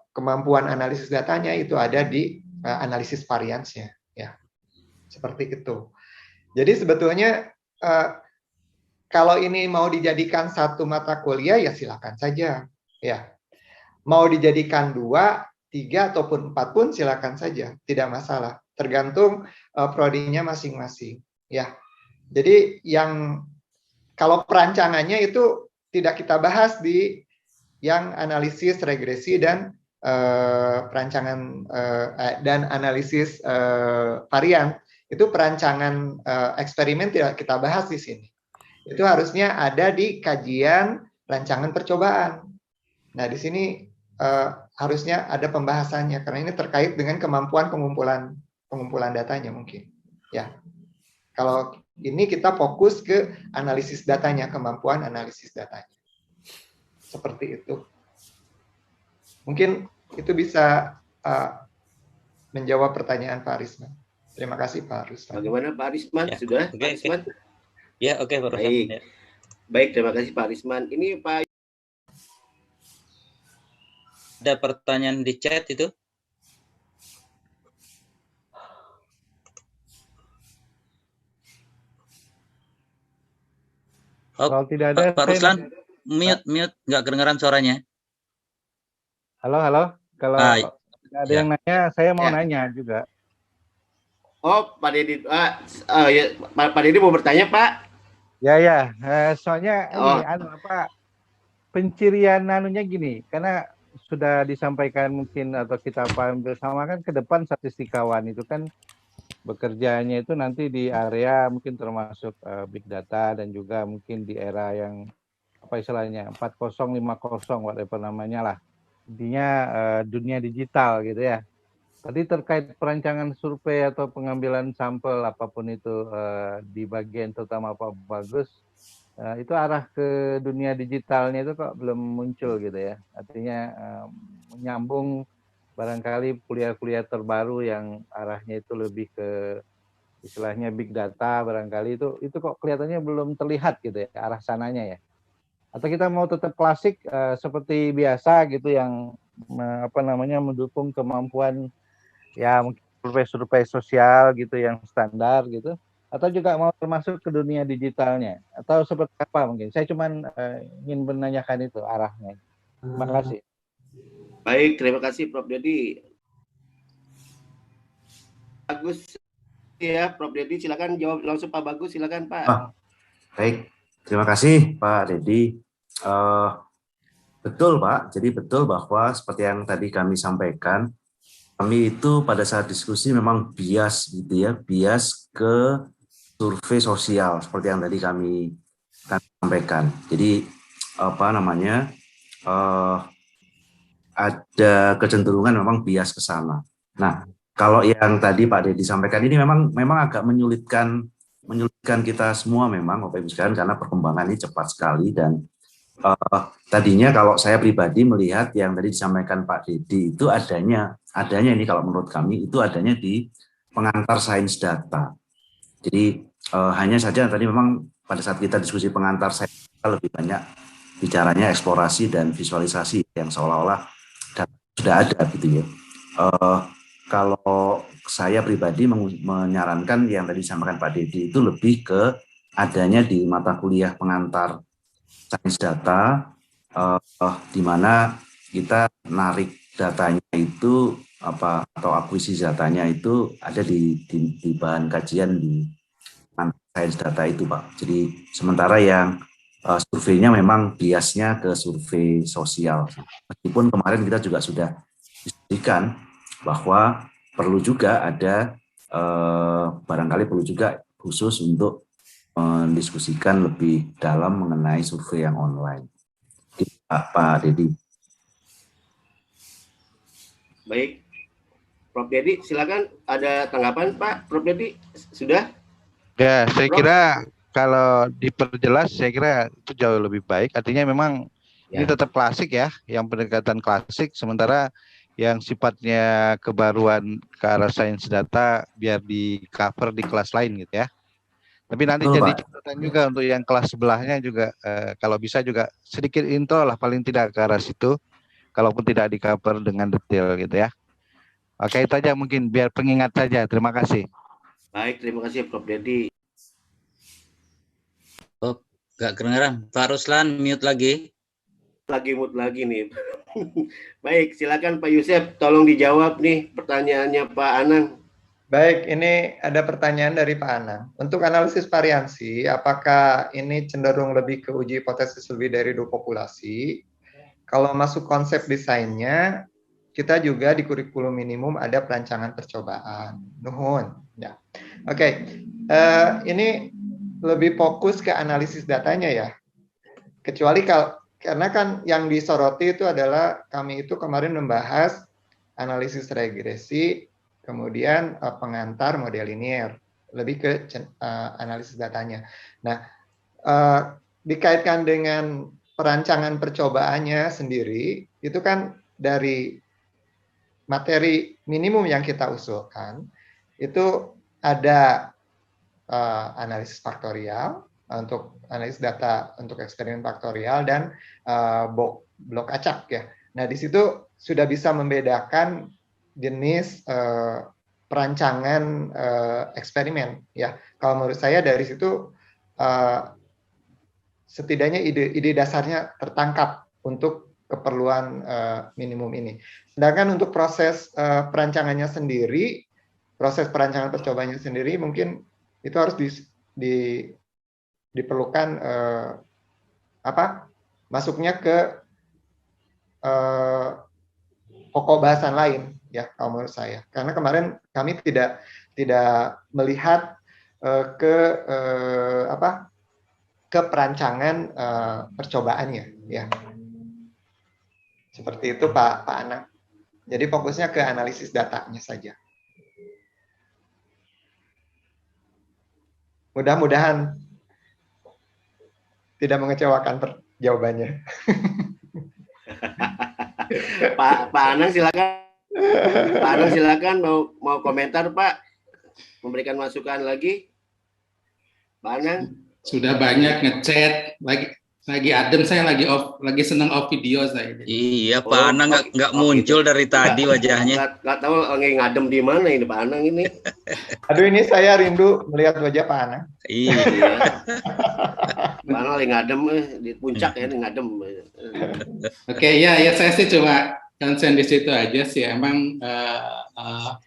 kemampuan analisis datanya itu ada di analisis variansnya ya. Seperti itu. Jadi sebetulnya kalau ini mau dijadikan satu mata kuliah ya silakan saja ya. Mau dijadikan 2, 3 ataupun 4 pun silakan saja, tidak masalah. Tergantung prodinya masing-masing ya. Jadi yang kalau perancangannya itu tidak kita bahas di yang analisis regresi dan perancangan dan analisis varian, itu perancangan eksperimen tidak kita bahas di sini. Itu harusnya ada di kajian rancangan percobaan. Nah, di sini harusnya ada pembahasannya karena ini terkait dengan kemampuan pengumpulan datanya mungkin. Ya. Kalau ini kita fokus ke analisis datanya, kemampuan analisis datanya. Seperti itu. Mungkin itu bisa menjawab pertanyaan Pak Arisman. Terima kasih Pak Arisman. Bagaimana Pak Arisman? Ya. Sudah Pak Arisman? Ya, oke Pak Arisman. Baik. Baik, terima kasih Pak Arisman. Ini Pak, ada pertanyaan di chat itu? Oh, Kalau tidak ada, Pak saya Ruslan, nanti- mute, nggak kedengaran suaranya. halo. Kalau Ah, ada ya. yang nanya, saya mau Ya. nanya juga. Oh, Pak Dedi, ya, Pak Dedi mau bertanya, Pak? Ya. Soalnya Oh, ini pencirian anunya gini, karena sudah disampaikan mungkin atau kita paham bersama kan ke depan statistikawan itu kan bekerjanya itu nanti di area mungkin termasuk big data dan juga mungkin di era yang apa istilahnya 40 50 whatever namanya lah. Intinya dunia digital gitu ya. Tadi terkait perancangan survei atau pengambilan sampel apapun itu di bagian terutama Pak Bagus, itu arah ke dunia digitalnya itu kok belum muncul gitu ya. Artinya menyambung barangkali kuliah-kuliah terbaru yang arahnya itu lebih ke istilahnya big data barangkali itu kok kelihatannya belum terlihat gitu ya arah sananya ya. Atau kita mau tetap klasik seperti biasa gitu yang mendukung kemampuan ya mungkin survei sosial gitu yang standar gitu atau juga mau termasuk ke dunia digitalnya atau seperti apa mungkin saya cuman ingin menanyakan itu arahnya. Terima kasih. baik, terima kasih Prof. Dedi. Bagus ya, Prof. Dedi, silakan jawab langsung Pak Bagus, silakan Pak. Baik, terima kasih Pak Dedi. Betul Pak, jadi betul bahwa seperti yang tadi kami sampaikan, kami itu pada saat diskusi memang bias gitu ya, bias ke survei sosial seperti yang tadi kami sampaikan. Jadi ada kecenderungan memang bias ke sana. Nah, kalau yang tadi Pak Dedi sampaikan ini memang agak menyulitkan kita semua memang Bapak Ibu sekalian karena perkembangan ini cepat sekali dan tadinya kalau saya pribadi melihat yang tadi disampaikan Pak Dedi itu adanya ini kalau menurut kami itu adanya di pengantar sains data. Jadi hanya saja tadi memang pada saat kita diskusi pengantar sains data lebih banyak bicaranya eksplorasi dan visualisasi yang seolah-olah sudah ada gitu ya. Kalau saya pribadi menyarankan yang tadi disampaikan Pak Dedi itu lebih ke adanya di mata kuliah pengantar sains data di mana kita narik datanya itu atau akuisisi datanya itu ada di bahan kajian di sains data itu Pak. Jadi sementara yang surveinya memang biasnya ke survei sosial. Meskipun kemarin kita juga sudah diskusikan bahwa perlu juga ada barangkali perlu juga khusus untuk mendiskusikan lebih dalam mengenai survei yang online. Pak Dedi. Baik, Prof. Dedi, silakan ada tanggapan Pak. Prof. Dedi, sudah? Ya, saya Prof? kira kalau diperjelas saya kira itu jauh lebih baik. Artinya memang ini tetap klasik ya, yang pendekatan klasik sementara yang sifatnya kebaruan ke arah sains data biar di cover di kelas lain gitu ya. Tapi nanti Betul, jadi Pak. catatan juga untuk yang kelas sebelahnya juga kalau bisa juga sedikit intro lah paling tidak ke arah situ, kalaupun tidak di cover dengan detail gitu ya. Oke, itu aja mungkin biar pengingat saja. Terima kasih. Baik, terima kasih Prof. Dedi. Oh, nggak kedengaran. Pak Ruslan, mute lagi. Mute lagi nih. Baik, silakan Pak Yusef, tolong dijawab nih pertanyaannya Pak Anang. Baik, ini ada pertanyaan dari Pak Anang. Untuk analisis variansi, apakah ini cenderung lebih ke uji hipotesis lebih dari 2 populasi? Kalau masuk konsep desainnya, kita juga di kurikulum minimum ada perancangan percobaan. Nuhun. Ya. Oke, ini lebih fokus ke analisis datanya ya. Kecuali karena kan yang disoroti itu adalah kami itu kemarin membahas analisis regresi, kemudian pengantar model linear, lebih ke analisis datanya. Nah, dikaitkan dengan perancangan percobaannya sendiri, itu kan dari materi minimum yang kita usulkan, itu ada analisis faktorial, untuk analisis data untuk eksperimen faktorial dan blok acak ya. Nah, di situ sudah bisa membedakan jenis perancangan eksperimen ya. Kalau menurut saya dari situ setidaknya ide dasarnya tertangkap untuk keperluan minimum ini. Sedangkan untuk proses perancangannya sendiri, proses perancangan percobanya sendiri mungkin itu harus diperlukan masuknya ke pokok bahasan lain ya kalau menurut saya. Karena kemarin kami tidak melihat ke perancangan percobaannya ya. Seperti itu Pak Anang. Jadi fokusnya ke analisis datanya saja. Mudah-mudahan tidak mengecewakan jawabannya. Pak Anang silakan. Pak Anang silakan mau komentar Pak, memberikan masukan lagi. Pak Anang. Sudah banyak ngechat lagi adem, saya lagi seneng off video saya. Iya, Pak Anang nggak muncul dari tadi wajahnya. Nggak tahu lagi ngadem di mana ini Pak Anang ini. Aduh, ini saya rindu melihat wajah Pak Anang. Iya. Pak Anang lagi ngadem di puncak ya, ngadem. Oke, ya saya sih cuma konsen di situ aja sih. Emang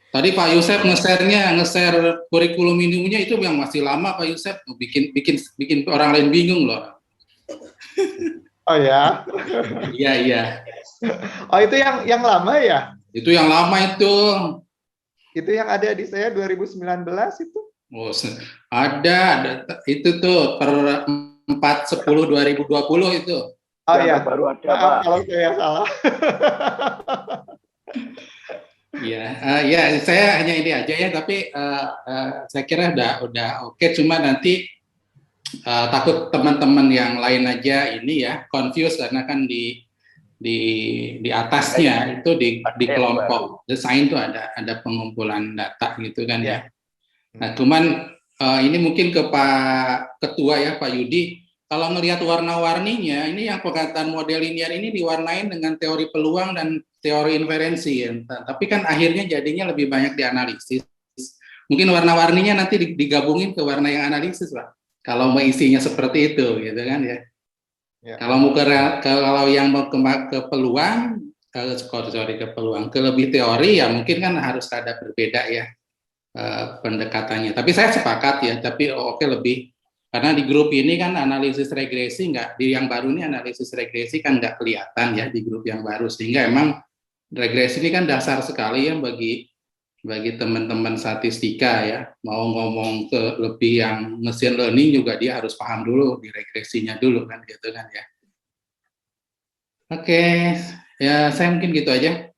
tadi Pak Yusef nge-share kurikulum minimumnya itu yang masih lama Pak Yusef, bikin orang lain bingung loh. Oh ya? Iya. Oh itu yang lama ya? Itu yang lama itu. Itu yang ada di saya 2019 itu? Oh, ada itu tuh per 4/10/2020 itu. Oh ya, baru ada Pak. Kalau saya salah. Ya, saya hanya ini aja ya, tapi saya kira udah oke, cuma nanti takut teman-teman yang lain aja ini ya confused karena kan di atasnya itu di kelompok desain itu ada pengumpulan data gitu kan ya. Nah, cuman ini mungkin ke Pak Ketua ya, Pak Yudi, kalau ngelihat warna-warninya ini yang perkataan model linear ini diwarnain dengan teori peluang dan teori inferensi ya. Tapi kan akhirnya jadinya lebih banyak dianalisis. Mungkin warna-warninya nanti digabungin ke warna yang analisis, Pak. Kalau mau isinya seperti itu, gitu kan ya. Kalau mau kalau yang mau ke peluang, ke peluang, ke lebih teori ya mungkin kan harus ada berbeda ya pendekatannya. Tapi saya sepakat ya. Tapi oke lebih karena di grup ini kan analisis regresi di yang baru ini analisis regresi kan nggak kelihatan ya di grup yang baru, sehingga emang regresi ini kan dasar sekali ya bagi teman-teman statistika ya, mau ngomong ke lebih yang machine learning juga dia harus paham dulu di regresinya dulu kan gitu kan ya. Oke, ya saya mungkin gitu aja.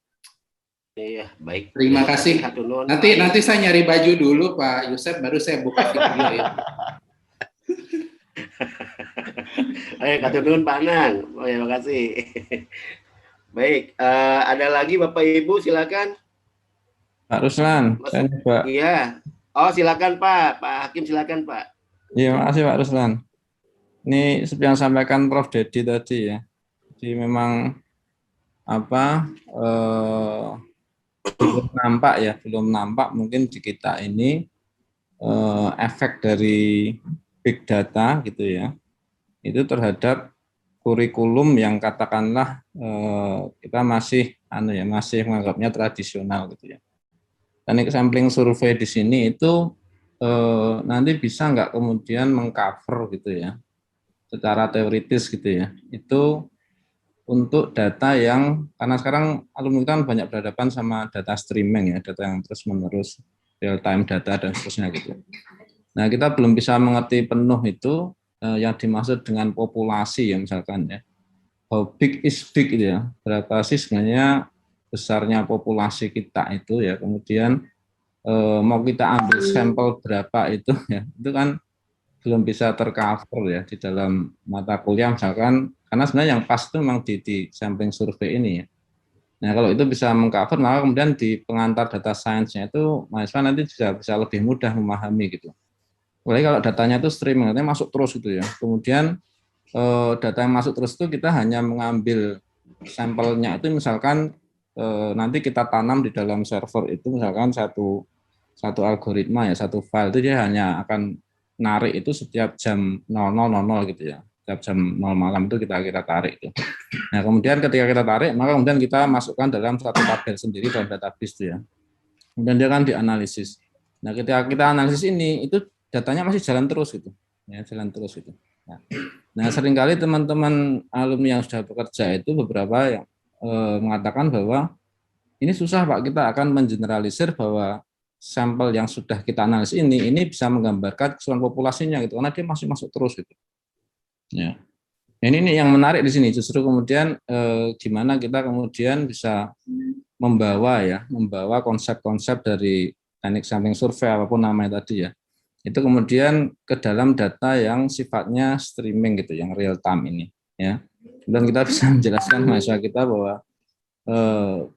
Iya, baik. Terima kasih. Nanti saya nyari baju dulu Pak Yusef, baru saya buka video ya. Ayo katurun Pak Anang. Oh, terima kasih. Baik, ada lagi Bapak Ibu silakan. Pak Ruslan, saya Pak. Iya. Oh, silakan Pak. Pak Hakim silakan Pak. Iya, makasih Pak Ruslan. Ini seperti yang sampaikan Prof. Dedi tadi ya. Jadi memang belum nampak mungkin di kita ini efek dari big data gitu ya. Itu terhadap kurikulum yang katakanlah kita masih menganggapnya tradisional gitu ya. Teknik sampling survei di sini itu nanti bisa nggak kemudian mengcover gitu ya, secara teoritis gitu ya, itu untuk data yang, karena sekarang alumni kan banyak berhadapan sama data streaming ya, data yang terus menerus, real time data dan seterusnya gitu. Nah kita belum bisa mengerti penuh itu yang dimaksud dengan populasi ya misalkan ya, how big is big gitu ya, berapa sih sebenarnya besarnya populasi kita itu ya, kemudian mau kita ambil sampel berapa itu ya, itu kan belum bisa tercover ya di dalam mata kuliah misalkan, karena sebenarnya yang pas itu memang di sampling survei ini ya. Nah kalau itu bisa mengcover, maka kemudian di pengantar data science-nya itu mahasiswa nanti bisa lebih mudah memahami gitu. Apalagi kalau datanya itu streaming, artinya masuk terus gitu ya. Kemudian data yang masuk terus itu kita hanya mengambil sampelnya itu misalkan nanti kita tanam di dalam server itu misalkan satu algoritma ya, satu file itu dia hanya akan narik itu setiap jam 00.00 gitu ya. setiap jam 0 malam itu kita tarik itu. Nah, kemudian ketika kita tarik, maka kemudian kita masukkan dalam satu tabel sendiri dalam database itu ya. Kemudian dia kan dianalisis. Nah, ketika kita analisis ini, itu datanya masih jalan terus gitu. Ya, jalan terus gitu. Nah, seringkali teman-teman alumni yang sudah bekerja itu beberapa yang mengatakan bahwa ini susah Pak, kita akan mengeneralisir bahwa sampel yang sudah kita analisis ini bisa menggambarkan keseluruhan populasinya gitu, karena dia masih masuk terus gitu. Ya. Ini yang menarik di sini justru kemudian gimana kita kemudian bisa membawa konsep-konsep dari teknik sampling survei apapun namanya tadi ya, itu kemudian ke dalam data yang sifatnya streaming gitu, yang real time ini ya. Dan kita bisa menjelaskan mahasiswa kita bahwa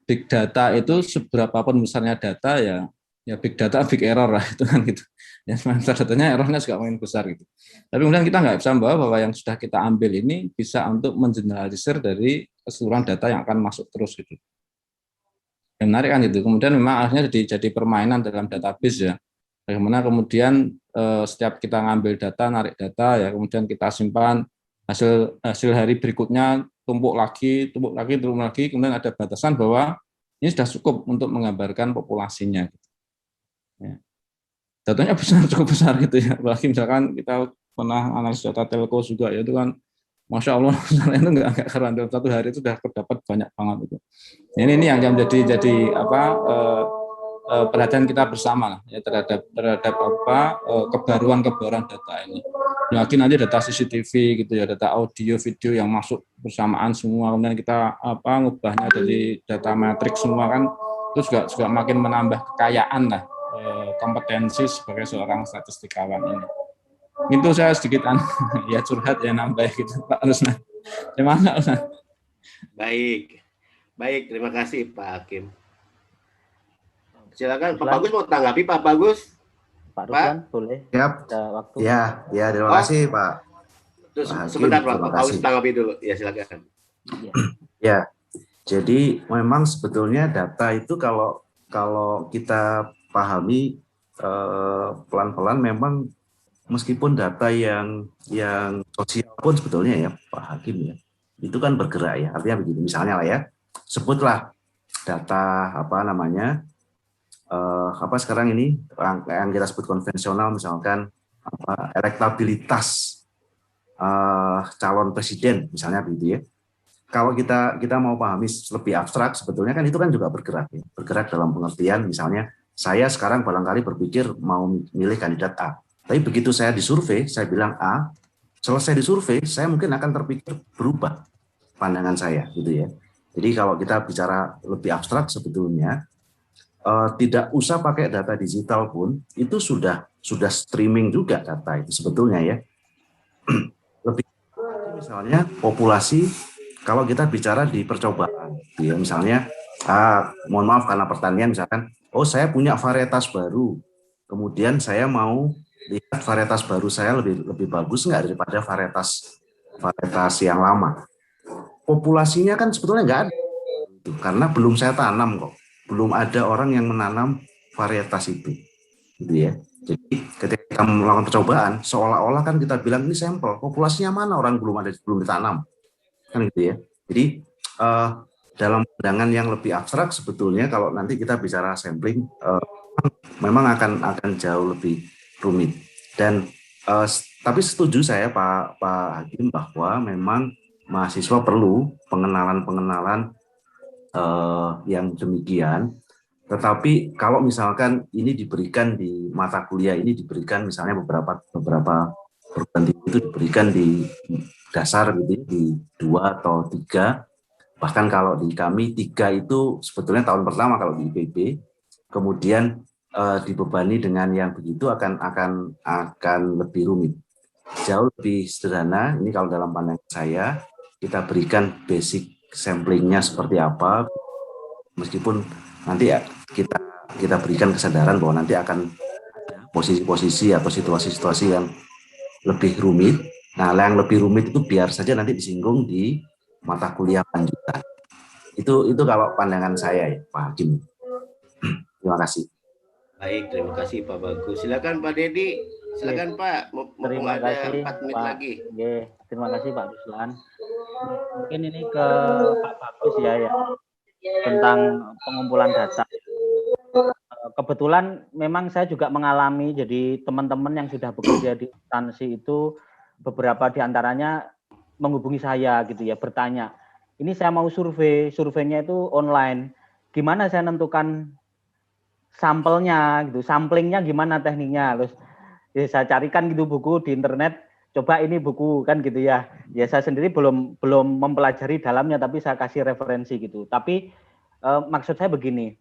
big data itu seberapapun besarnya data ya big data big error lah itu kan gitu. Ya datanya errornya juga makin besar gitu. Tapi kemudian kita nggak bisa membawa bahwa yang sudah kita ambil ini bisa untuk mengeneralisir dari keseluruhan data yang akan masuk terus gitu. Yang menarik kan itu. Kemudian memang akhirnya jadi permainan dalam database ya. Bagaimana kemudian setiap kita ngambil data, narik data ya, kemudian kita simpan hasil hari berikutnya tumpuk lagi, kemudian ada batasan bahwa ini sudah cukup untuk menggambarkan populasinya. Ya. Datanya cukup besar gitu ya. Apalagi misalkan kita pernah analisis data telco juga ya, itu kan Masya Allah itu nggak karuan, dalam satu hari itu sudah terdapat banyak banget itu. Ini yang jadi perhatian kita bersama lah ya terhadap kebaruan data ini. Lagi nanti data CCTV gitu ya, data audio, video yang masuk bersamaan semua, kemudian kita ngubahnya dari data matrix semua kan, itu juga makin menambah kekayaan lah kompetensi sebagai seorang statistikawan ini. Itu saya sedikit ya curhat ya nambah gitu Pak Rusna. Terima kasih. Baik, terima kasih Pak Hakim. Silakan Pak Bagus mau tanggapi Pak Bagus. Pak Ruslan boleh? Siap. Ada waktu. Ya terima kasih Pak. Terus Pak sebentar Hakim, Pak Bagus tanggapi dulu. Ya silakan. Ya. Jadi memang sebetulnya data itu kalau kita pahami pelan-pelan memang meskipun data yang sosial pun sebetulnya ya Pak Hakim ya, itu kan bergerak ya. Artinya begini, misalnya lah ya, sebutlah data sekarang ini yang kita sebut konvensional, misalkan elektabilitas calon presiden misalnya begitu ya. Kalau kita mau pahami lebih abstrak, sebetulnya kan itu kan juga bergerak ya. Bergerak dalam pengertian misalnya saya sekarang barangkali berpikir mau milih kandidat A. Tapi begitu saya disurvei, saya bilang A, selesai disurvei, saya mungkin akan terpikir berubah pandangan saya, gitu ya. Jadi kalau kita bicara lebih abstrak sebetulnya, tidak usah pakai data digital pun, itu sudah streaming juga data itu sebetulnya ya. Lebih misalnya populasi, kalau kita bicara di percobaan, ya misalnya, mohon maaf karena pertanian misalkan, saya punya varietas baru, kemudian saya mau lihat varietas baru saya lebih bagus nggak daripada varietas yang lama. Populasinya kan sebetulnya nggak ada, karena belum saya tanam kok, belum ada orang yang menanam varietas itu, gitu ya. Jadi ketika kita melakukan percobaan, seolah-olah kan kita bilang ini sampel, populasinya mana orang belum ditanam, kan gitu ya. Jadi dalam pandangan yang lebih abstrak sebetulnya kalau nanti kita bicara sampling, memang akan jauh lebih rumit. Dan tapi setuju saya Pak Hakim bahwa memang mahasiswa perlu pengenalan yang demikian. Tetapi kalau misalkan ini diberikan di mata kuliah ini diberikan misalnya beberapa perguruan tinggi itu diberikan di dasar gitu, di 2 atau 3, bahkan kalau di kami 3 itu sebetulnya tahun pertama kalau di IPB, kemudian dibebani dengan yang begitu akan lebih rumit. Jauh lebih sederhana, ini kalau dalam pandangan saya, kita berikan basic samplingnya seperti apa, meskipun nanti ya kita berikan kesadaran bahwa nanti akan ada posisi-posisi atau situasi-situasi yang lebih rumit. Nah, yang lebih rumit itu biar saja nanti disinggung di mata kuliah lanjutan. Itu kalau pandangan saya ya, Pak Hakim. Terima kasih. Baik, terima kasih Pak Bagus. Silakan Pak Dedi Silakan Pak, mumpung Terima ada kasih 4 menit Pak. lagi. Terima kasih Pak Ruslan. Mungkin ini ke Pak Bagus ya tentang pengumpulan data. Kebetulan memang saya juga mengalami, jadi teman-teman yang sudah bekerja di instansi itu beberapa diantaranya menghubungi saya gitu ya, bertanya, ini saya mau surveinya itu online, gimana saya nentukan sampelnya gitu, samplingnya gimana tekniknya, terus ya saya carikan gitu buku di internet, coba ini buku kan gitu ya. Ya saya sendiri belum mempelajari dalamnya, tapi saya kasih referensi gitu. Tapi maksud saya begini,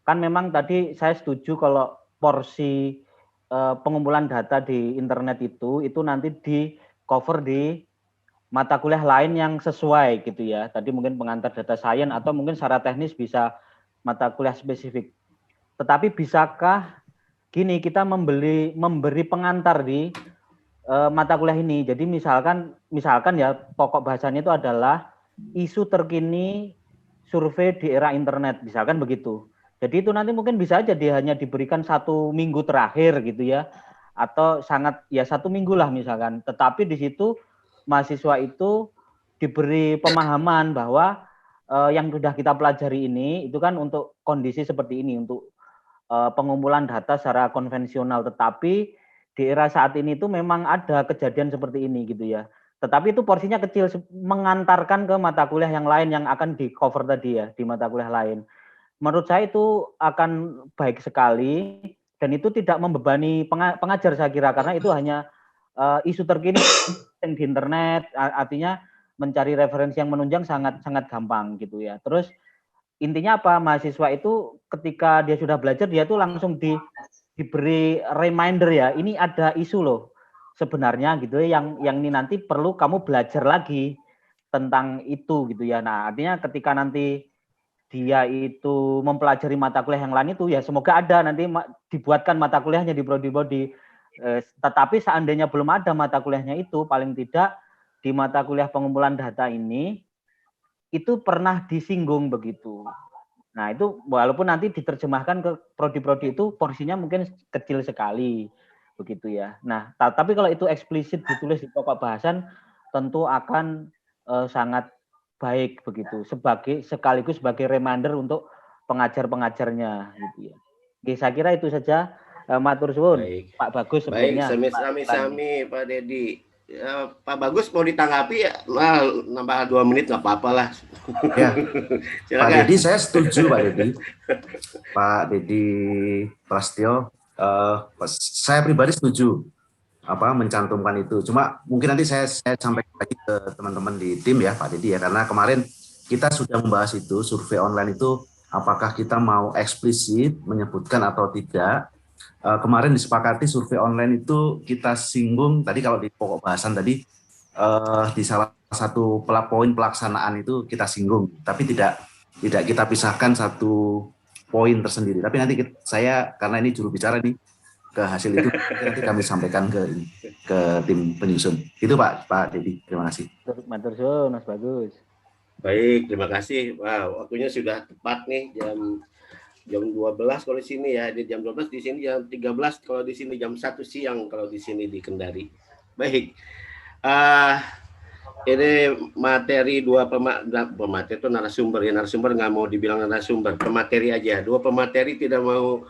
kan memang tadi saya setuju kalau porsi pengumpulan data di internet itu nanti di cover di mata kuliah lain yang sesuai gitu ya. Tadi mungkin pengantar data science atau mungkin secara teknis bisa mata kuliah spesifik. Tetapi bisakah gini kita memberi pengantar di mata kuliah ini. Jadi misalkan ya pokok bahasanya itu adalah isu terkini survei di era internet, misalkan begitu. Jadi itu nanti mungkin bisa aja dia hanya diberikan 1 minggu terakhir gitu ya, atau sangat ya 1 minggu lah misalkan. Tetapi di situ mahasiswa itu diberi pemahaman bahwa yang sudah kita pelajari ini itu kan untuk kondisi seperti ini, untuk pengumpulan data secara konvensional. Tetapi di era saat ini itu memang ada kejadian seperti ini gitu ya. Tetapi itu porsinya kecil, mengantarkan ke mata kuliah yang lain yang akan di cover tadi ya, di mata kuliah lain. Menurut saya itu akan baik sekali dan itu tidak membebani pengajar saya kira, karena itu hanya isu terkini di internet, artinya mencari referensi yang menunjang sangat gampang gitu ya. Terus intinya apa, mahasiswa itu ketika dia sudah belajar dia tuh langsung diberi reminder ya, ini ada isu loh sebenarnya gitu ya, yang ini nanti perlu kamu belajar lagi tentang itu gitu ya. Nah artinya ketika nanti dia itu mempelajari mata kuliah yang lain itu ya semoga ada nanti dibuatkan mata kuliahnya di prodi-prodi. Tetapi seandainya belum ada mata kuliahnya itu, paling tidak di mata kuliah pengumpulan data ini itu pernah disinggung begitu. Nah itu walaupun nanti diterjemahkan ke prodi-prodi itu porsinya mungkin kecil sekali begitu ya. Nah tapi kalau itu eksplisit ditulis di pokok bahasan tentu akan sangat baik begitu, sekaligus sebagai reminder untuk pengajar-pengajarnya gitu ya. Oke, saya kira itu saja. Matur suwun Pak Bagus sebelumnya. Baik, sami-sami Pak Dedi. Ya, Pak Bagus mau ditanggapi ya, nambah 2 menit nggak apa-apa lah. Ya, Pak Dedi saya setuju Pak Dedi. Pak Dedi Prastyo, saya pribadi setuju mencantumkan itu. Cuma mungkin nanti saya sampaikan lagi ke teman-teman di tim ya Pak Dedi ya, karena kemarin kita sudah membahas itu survei online itu apakah kita mau eksplisit menyebutkan atau tidak. Kemarin disepakati survei online itu kita singgung tadi kalau di pokok bahasan tadi di salah satu poin pelaksanaan itu kita singgung, tapi tidak kita pisahkan satu poin tersendiri. Tapi nanti saya karena ini juru bicara nih ke hasil itu nanti kami sampaikan ke tim penyusun. Itu Pak Dedi, terima kasih. Matur suwun Mas Bagus. Baik, terima kasih. Wow, waktunya sudah tepat nih jam 12 kalau di sini ya, di jam 12 di sini jam 13 kalau di sini jam 1 siang kalau di sini di Kendari. Baik. Ini materi pemateri itu narasumber ya, narasumber nggak mau dibilang narasumber, pemateri aja. 2 pemateri tidak mau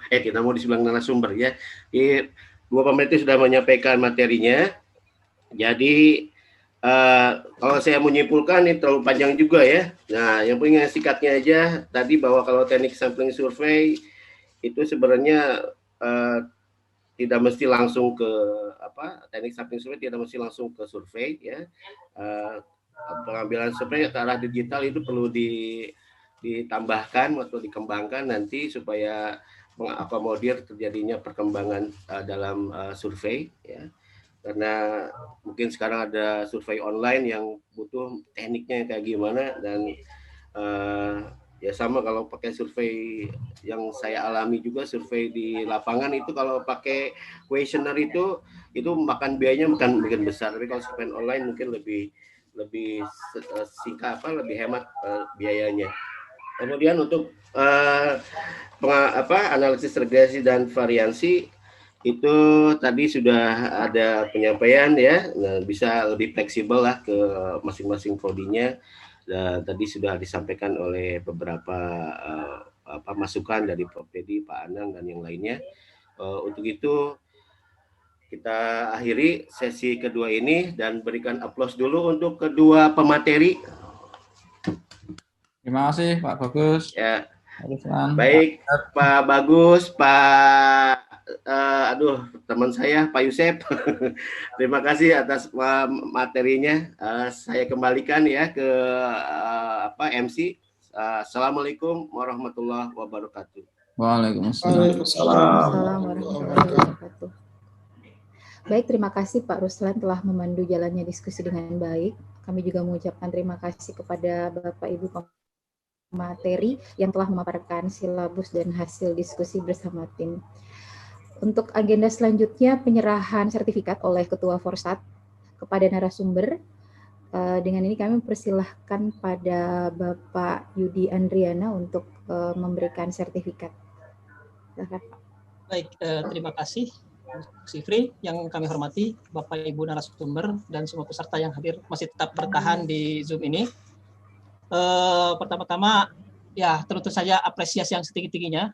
dibilang narasumber ya. Jadi 2 pemateri sudah menyampaikan materinya. Jadi kalau saya menyimpulkan ini terlalu panjang juga ya. Nah, yang penting singkatnya aja tadi bahwa kalau teknik sampling survei itu sebenarnya tidak mesti langsung ke teknik sampling survei tidak mesti langsung ke survei ya. Pengambilan survei ke arah digital itu perlu ditambahkan atau dikembangkan nanti supaya mengakomodir terjadinya perkembangan dalam survei ya. Karena mungkin sekarang ada survei online yang butuh tekniknya kayak gimana, dan ya sama kalau pakai survei yang saya alami juga, survei di lapangan itu kalau pakai questionnaire itu makan biayanya mungkin besar, tapi kalau survei online mungkin lebih singkat lebih hemat biayanya. Kemudian untuk analisis regresi dan variansi itu tadi sudah ada penyampaian ya, nah, bisa lebih fleksibel lah ke masing-masing prodinya. Dan tadi sudah disampaikan oleh beberapa masukan dari Prof. Dedi, Pak Anang, dan yang lainnya. Untuk itu kita akhiri sesi kedua ini dan berikan aplaus dulu untuk kedua pemateri. Terima kasih Pak Bagus. Ya. Baik Pak Bagus, Pak teman saya Pak Yusef. Terima kasih atas materinya. Saya kembalikan ya ke MC. Assalamualaikum warahmatullahi wabarakatuh. Waalaikumsalam. Waalaikumsalam warahmatullahi wabarakatuh. Baik, terima kasih Pak Ruslan telah memandu jalannya diskusi dengan baik. Kami juga mengucapkan terima kasih kepada Bapak Ibu pemateri yang telah memaparkan silabus dan hasil diskusi bersama tim. Untuk agenda selanjutnya, penyerahan sertifikat oleh Ketua Forsat kepada narasumber. Dengan ini kami persilahkan pada Bapak Yudi Andriana untuk memberikan sertifikat. Silakan, Pak. Baik, terima kasih Sifri, yang kami hormati Bapak Ibu narasumber dan semua peserta yang hadir masih tetap bertahan di Zoom ini. Pertama-tama ya tentu saja apresiasi yang setinggi-tingginya.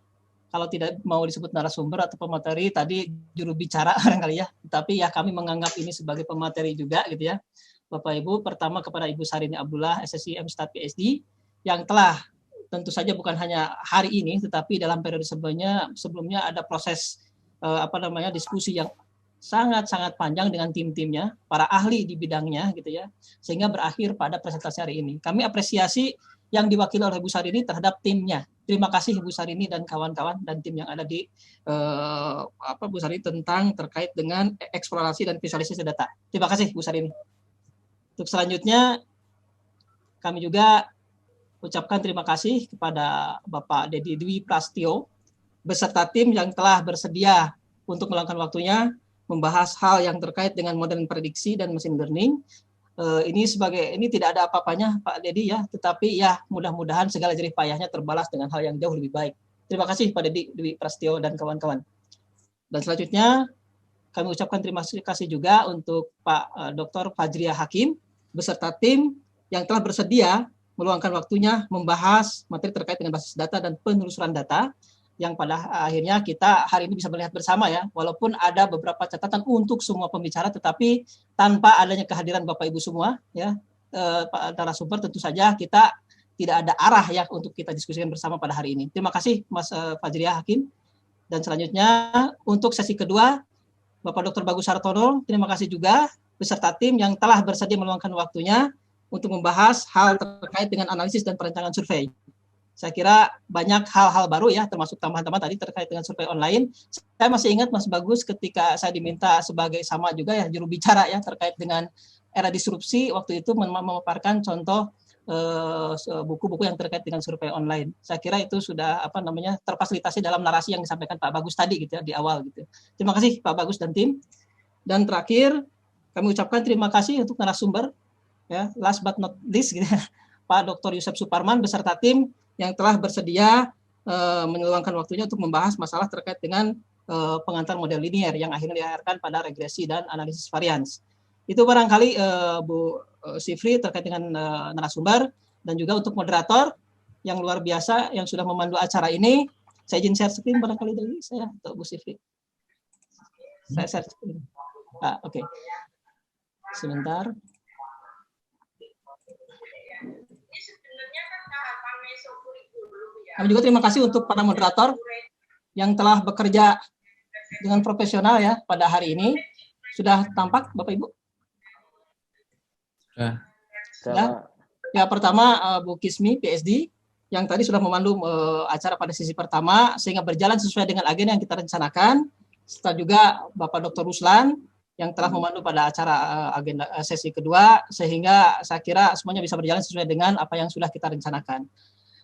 Kalau tidak mau disebut narasumber atau pemateri tadi juru bicara barangkali ya, tapi ya kami menganggap ini sebagai pemateri juga gitu ya. Bapak Ibu, pertama kepada Ibu Sarini Abdullah, SSI MStat PhD, yang telah tentu saja bukan hanya hari ini, tetapi dalam periode sebelumnya ada proses diskusi yang sangat-sangat panjang dengan tim-timnya, para ahli di bidangnya gitu ya, sehingga berakhir pada presentasi hari ini. Kami apresiasi yang diwakili oleh Bu Sarini terhadap timnya. Terima kasih Bu Sarini dan kawan-kawan dan tim yang ada di Bu Sarini tentang terkait dengan eksplorasi dan visualisasi data. Terima kasih Bu Sarini. Untuk selanjutnya kami juga ucapkan terima kasih kepada Bapak Dedi Dwi Prastio beserta tim yang telah bersedia untuk meluangkan waktunya membahas hal yang terkait dengan modern prediksi dan machine learning. Ini tidak ada apa-apanya Pak Dedi ya, tetapi ya mudah-mudahan segala jerih payahnya terbalas dengan hal yang jauh lebih baik. Terima kasih Pak Dedi Dwi Prastio dan kawan-kawan. Dan selanjutnya kami ucapkan terima kasih juga untuk Pak Dr. Fajriah Hakim beserta tim yang telah bersedia meluangkan waktunya membahas materi terkait dengan basis data dan penelusuran data yang pada akhirnya kita hari ini bisa melihat bersama ya, walaupun ada beberapa catatan untuk semua pembicara, tetapi tanpa adanya kehadiran Bapak Ibu semua ya, Pak narasumber, tentu saja kita tidak ada arah ya untuk kita diskusikan bersama pada hari ini. Terima kasih Mas Fajriah Hakim. Dan selanjutnya untuk sesi kedua Bapak Dr. Bagus Hartono, terima kasih juga beserta tim yang telah bersedia meluangkan waktunya untuk membahas hal terkait dengan analisis dan perencanaan survei. Saya kira banyak hal-hal baru ya, termasuk tambahan-tambahan tadi terkait dengan survei online. Saya masih ingat Mas Bagus ketika saya diminta sebagai sama juga ya juru bicara ya terkait dengan era disrupsi, waktu itu memaparkan contoh buku-buku yang terkait dengan survei online. Saya kira itu sudah terfasilitasi dalam narasi yang disampaikan Pak Bagus tadi gitu ya di awal gitu. Terima kasih Pak Bagus dan tim. Dan terakhir kami ucapkan terima kasih untuk narasumber ya, last but not least gitu ya, Pak Dr. Yusef Suparman beserta tim yang telah bersedia meluangkan waktunya untuk membahas masalah terkait dengan pengantar model linear yang akhirnya diakhirkan pada regresi dan analisis varians. Itu barangkali Bu Sifri terkait dengan narasumber, dan juga untuk moderator yang luar biasa yang sudah memandu acara ini. Saya izin share screen barangkali dari saya untuk Bu Sifri. Saya share screen. Oke. Sebentar. Kami juga terima kasih untuk para moderator yang telah bekerja dengan profesional ya pada hari ini. Sudah tampak Bapak Ibu? Sudah. Ya, pertama Bu Kismi PhD yang tadi sudah memandu acara pada sesi pertama sehingga berjalan sesuai dengan agenda yang kita rencanakan. Serta juga Bapak Dr. Ruslan yang telah memandu pada acara agenda sesi kedua sehingga saya kira semuanya bisa berjalan sesuai dengan apa yang sudah kita rencanakan.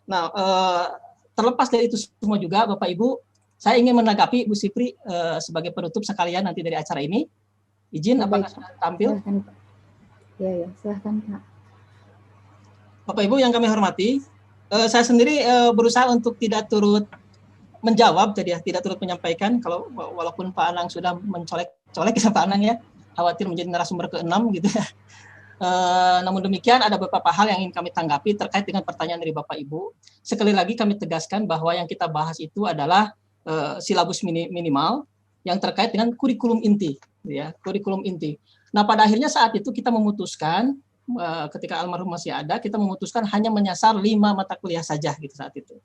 Nah, terlepas dari itu semua juga Bapak Ibu, saya ingin menanggapi Bu Sifri sebagai penutup sekalian nanti dari acara ini. Izin apakah sudah tampil? Ya, silahkan Pak. Bapak Ibu yang kami hormati, saya sendiri berusaha untuk tidak turut menjawab, jadi ya tidak turut menyampaikan. Kalau walaupun Pak Anang sudah mencolek-colek ya Pak Anang ya, khawatir menjadi narasumber ke-6 gitu ya. Namun demikian ada beberapa hal yang ingin kami tanggapi terkait dengan pertanyaan dari Bapak Ibu. Sekali lagi kami tegaskan bahwa yang kita bahas itu adalah silabus minimal yang terkait dengan kurikulum inti, ya, kurikulum inti. Nah, pada akhirnya saat itu kita memutuskan ketika almarhum masih ada, kita memutuskan hanya menyasar 5 mata kuliah saja gitu saat itu.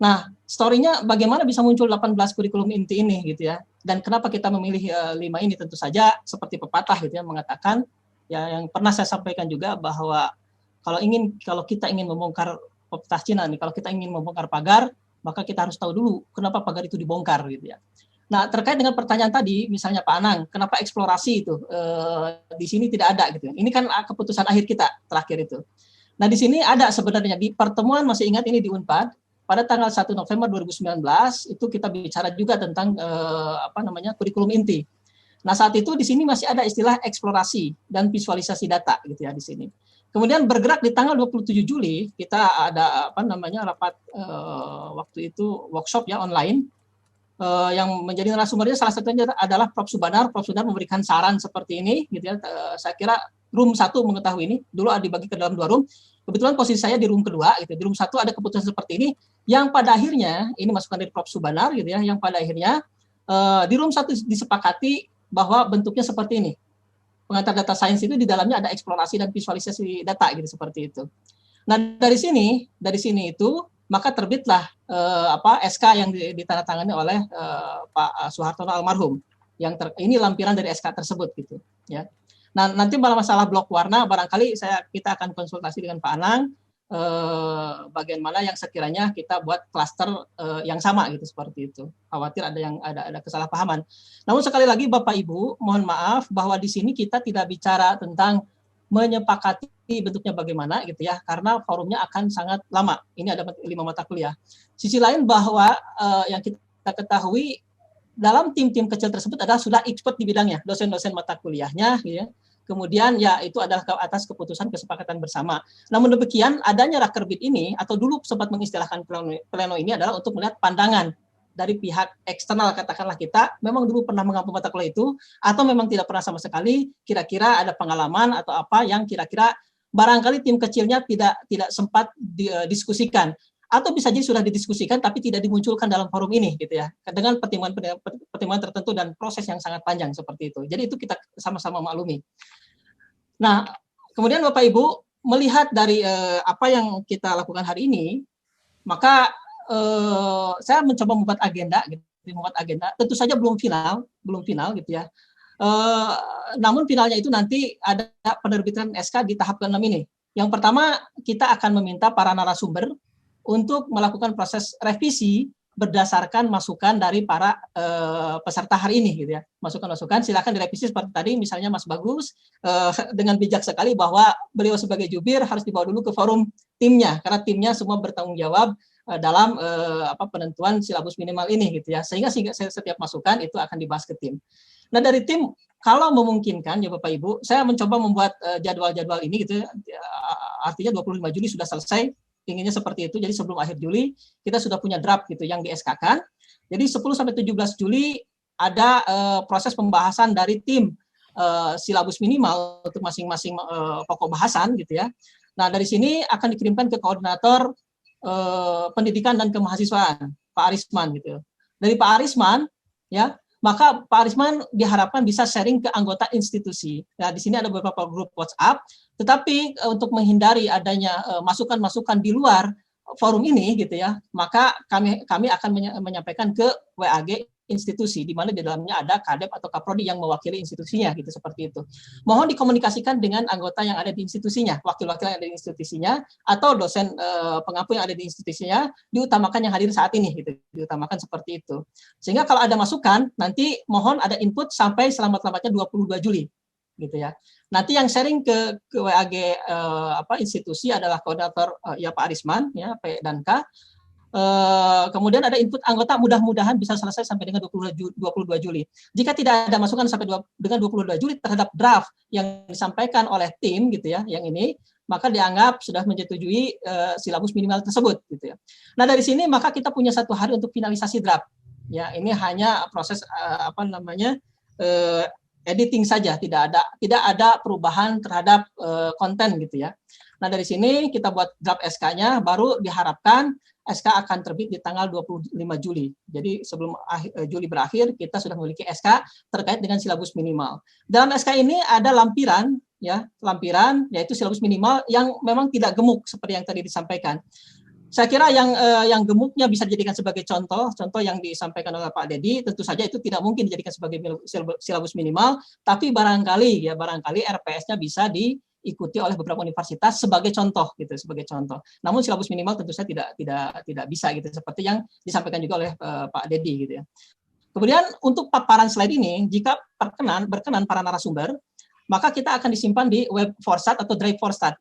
Nah, story-nya bagaimana bisa muncul 18 kurikulum inti ini gitu ya. Dan kenapa kita memilih 5 ini, tentu saja seperti pepatah gitu ya mengatakan ya, yang pernah saya sampaikan juga bahwa kalau kita ingin membongkar pepatah Cina nih, kalau kita ingin membongkar pagar, maka kita harus tahu dulu kenapa pagar itu dibongkar gitu ya. Nah, terkait dengan pertanyaan tadi, misalnya Pak Anang, kenapa eksplorasi itu di sini tidak ada gitu. Ini kan keputusan akhir kita terakhir itu. Nah, di sini ada sebenarnya di pertemuan, masih ingat ini di Unpad pada tanggal 1 November 2019 itu kita bicara juga tentang kurikulum inti. Nah, saat itu di sini masih ada istilah eksplorasi dan visualisasi data gitu ya di sini. Kemudian bergerak di tanggal 27 Juli kita ada rapat waktu itu workshop ya online yang menjadi narasumbernya salah satunya adalah Prof. Subanar. Prof. Subanar memberikan saran seperti ini gitu ya. Saya kira room 1 mengetahui ini, dulu dibagi ke dalam 2 room. Kebetulan posisi saya di room kedua gitu. Di room 1 ada keputusan seperti ini yang pada akhirnya ini masukan dari Prof. Subanar gitu ya, yang pada akhirnya di room 1 disepakati bahwa bentuknya seperti ini. Pengantar data sains itu di dalamnya ada eksplorasi dan visualisasi data gitu seperti itu. Nah, dari sini itu maka terbitlah SK yang ditandatangani oleh Pak Soehartono almarhum. Ini lampiran dari SK tersebut gitu ya. Nah, nanti masalah blok warna barangkali kita akan konsultasi dengan Pak Anang bagian mana yang sekiranya kita buat klaster yang sama gitu seperti itu. Khawatir ada kesalahpahaman. Namun sekali lagi Bapak Ibu, mohon maaf bahwa di sini kita tidak bicara tentang menyepakati bentuknya bagaimana gitu ya, karena forumnya akan sangat lama. Ini ada 5 mata kuliah. Sisi lain bahwa yang kita ketahui dalam tim-tim kecil tersebut adalah sudah expert di bidangnya, dosen-dosen mata kuliahnya gitu ya. Kemudian ya itu adalah atas keputusan kesepakatan bersama. Namun demikian adanya Rakerbit ini atau dulu sempat mengistilahkan pleno ini adalah untuk melihat pandangan dari pihak eksternal, katakanlah kita memang dulu pernah mengampu mata kuliah itu atau memang tidak pernah sama sekali, kira-kira ada pengalaman atau apa yang kira-kira barangkali tim kecilnya tidak sempat didiskusikan atau bisa jadi sudah didiskusikan tapi tidak dimunculkan dalam forum ini gitu ya, dengan pertimbangan tertentu dan proses yang sangat panjang seperti itu. Jadi itu kita sama-sama maklumi. Nah, kemudian Bapak Ibu melihat dari apa yang kita lakukan hari ini, maka saya mencoba membuat agenda gitu, tentu saja belum final gitu ya. Namun finalnya itu nanti ada penerbitan SK di tahap ke-6 ini. Yang pertama, kita akan meminta para narasumber untuk melakukan proses revisi berdasarkan masukan dari para peserta hari ini gitu ya. Masukan-masukan silakan direvisi seperti tadi misalnya Mas Bagus dengan bijak sekali bahwa beliau sebagai jubir harus dibawa dulu ke forum timnya karena timnya semua bertanggung jawab dalam penentuan silabus minimal ini gitu ya. Sehingga setiap masukan itu akan dibahas ke tim. Nah, dari tim kalau memungkinkan ya Bapak Ibu, saya mencoba membuat jadwal-jadwal ini gitu ya. Artinya 25 Juli sudah selesai. Inginnya seperti itu. Jadi sebelum akhir Juli kita sudah punya draft gitu yang di-SK-kan. Jadi 10 sampai 17 Juli ada proses pembahasan dari tim silabus minimal untuk masing-masing pokok bahasan gitu ya. Nah, dari sini akan dikirimkan ke koordinator pendidikan dan kemahasiswaan, Pak Arisman gitu. Dari Pak Arisman ya, maka Pak Arisman diharapkan bisa sharing ke anggota institusi. Nah, di sini ada beberapa grup WhatsApp, tetapi untuk menghindari adanya masukan-masukan di luar forum ini gitu ya, maka kami akan menyampaikan ke WAG institusi di mana di dalamnya ada Kadep atau Kaprodi yang mewakili institusinya gitu seperti itu. Mohon dikomunikasikan dengan anggota yang ada di institusinya, wakil-wakil yang ada di institusinya atau dosen pengampu yang ada di institusinya diutamakan yang hadir saat ini gitu. Diutamakan seperti itu. Sehingga kalau ada masukan nanti mohon ada input sampai selamat-selamatnya 22 Juli gitu ya. Nanti yang sharing ke WAG institusi adalah koordinator ya Pak Arisman ya P dan K. Kemudian ada input anggota mudah-mudahan bisa selesai sampai dengan 22 Juli. Jika tidak ada masukan sampai dengan 22 Juli terhadap draft yang disampaikan oleh tim gitu ya, yang ini maka dianggap sudah menyetujui silabus minimal tersebut gitu ya. Nah, dari sini maka kita punya 1 hari untuk finalisasi draft. Ya, ini hanya proses editing saja, tidak ada perubahan terhadap konten gitu ya. Nah, dari sini kita buat draft SK-nya, baru diharapkan SK akan terbit di tanggal 25 Juli. Jadi sebelum Juli berakhir, kita sudah memiliki SK terkait dengan silabus minimal. Dalam SK ini ada lampiran, yaitu silabus minimal yang memang tidak gemuk seperti yang tadi disampaikan. Saya kira yang gemuknya bisa dijadikan sebagai contoh yang disampaikan oleh Pak Dedi, tentu saja itu tidak mungkin dijadikan sebagai silabus minimal, tapi barangkali RPS-nya bisa diikuti oleh beberapa universitas sebagai contoh gitu, sebagai contoh. Namun silabus minimal tentu saja tidak bisa gitu, seperti yang disampaikan juga oleh Pak Dedi gitu ya. Kemudian untuk paparan slide ini, jika berkenan para narasumber, maka kita akan disimpan di web Forsat atau drive Forsat.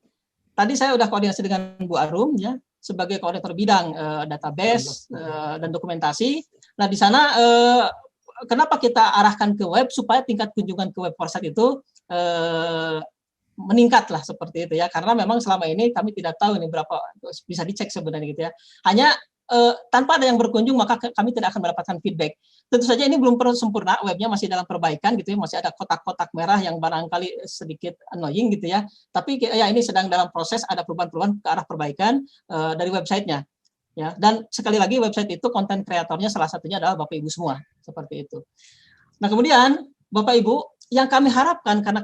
Tadi saya sudah koordinasi dengan Bu Arum ya, sebagai koordinator bidang database dan dokumentasi. Nah, di sana kenapa kita arahkan ke web supaya tingkat kunjungan ke web Forsat itu meningkat lah seperti itu ya, karena memang selama ini kami tidak tahu ini berapa, bisa dicek sebenarnya gitu ya. Hanya tanpa ada yang berkunjung maka kami tidak akan mendapatkan feedback. Tentu saja ini belum sempurna, webnya masih dalam perbaikan gitu ya, masih ada kotak-kotak merah yang barangkali sedikit annoying gitu ya. Tapi ya ini sedang dalam proses, ada perubahan-perubahan ke arah perbaikan dari websitenya. Ya, dan sekali lagi website itu konten kreatornya salah satunya adalah Bapak Ibu semua, seperti itu. Nah, kemudian Bapak Ibu, yang kami harapkan karena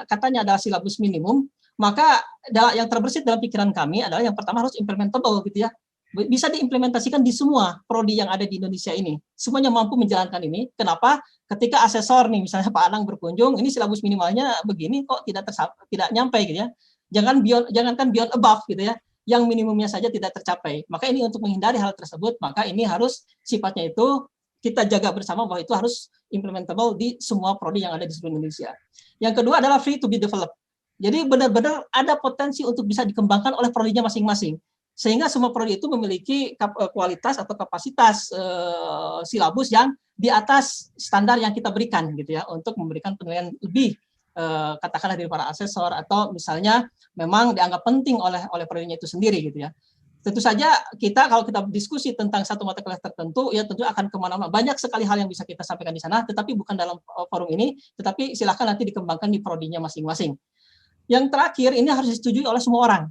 katanya adalah silabus minimum, maka yang terbersit dalam pikiran kami adalah yang pertama harus implementable gitu ya. Bisa diimplementasikan di semua prodi yang ada di Indonesia ini. Semuanya mampu menjalankan ini. Kenapa? Ketika asesor nih, misalnya Pak Anang berkunjung, ini silabus minimalnya begini kok tidak nyampe gitu ya. Jangankan beyond above gitu ya. Yang minimumnya saja tidak tercapai. Maka ini untuk menghindari hal tersebut, maka ini harus sifatnya itu kita jaga bersama bahwa itu harus implementable di semua prodi yang ada di seluruh Indonesia. Yang kedua adalah free to be developed. Jadi benar-benar ada potensi untuk bisa dikembangkan oleh prodinya masing-masing. Sehingga semua prodi itu memiliki kualitas atau kapasitas silabus yang di atas standar yang kita berikan gitu ya, untuk memberikan penilaian lebih katakanlah dari para asesor, atau misalnya memang dianggap penting oleh prodinya itu sendiri gitu ya. Tentu saja kalau kita diskusi tentang satu mata kuliah tertentu, ya tentu akan kemana-mana. Banyak sekali hal yang bisa kita sampaikan di sana, tetapi bukan dalam forum ini, tetapi silakan nanti dikembangkan di prodinya masing-masing. Yang terakhir, ini harus disetujui oleh semua orang.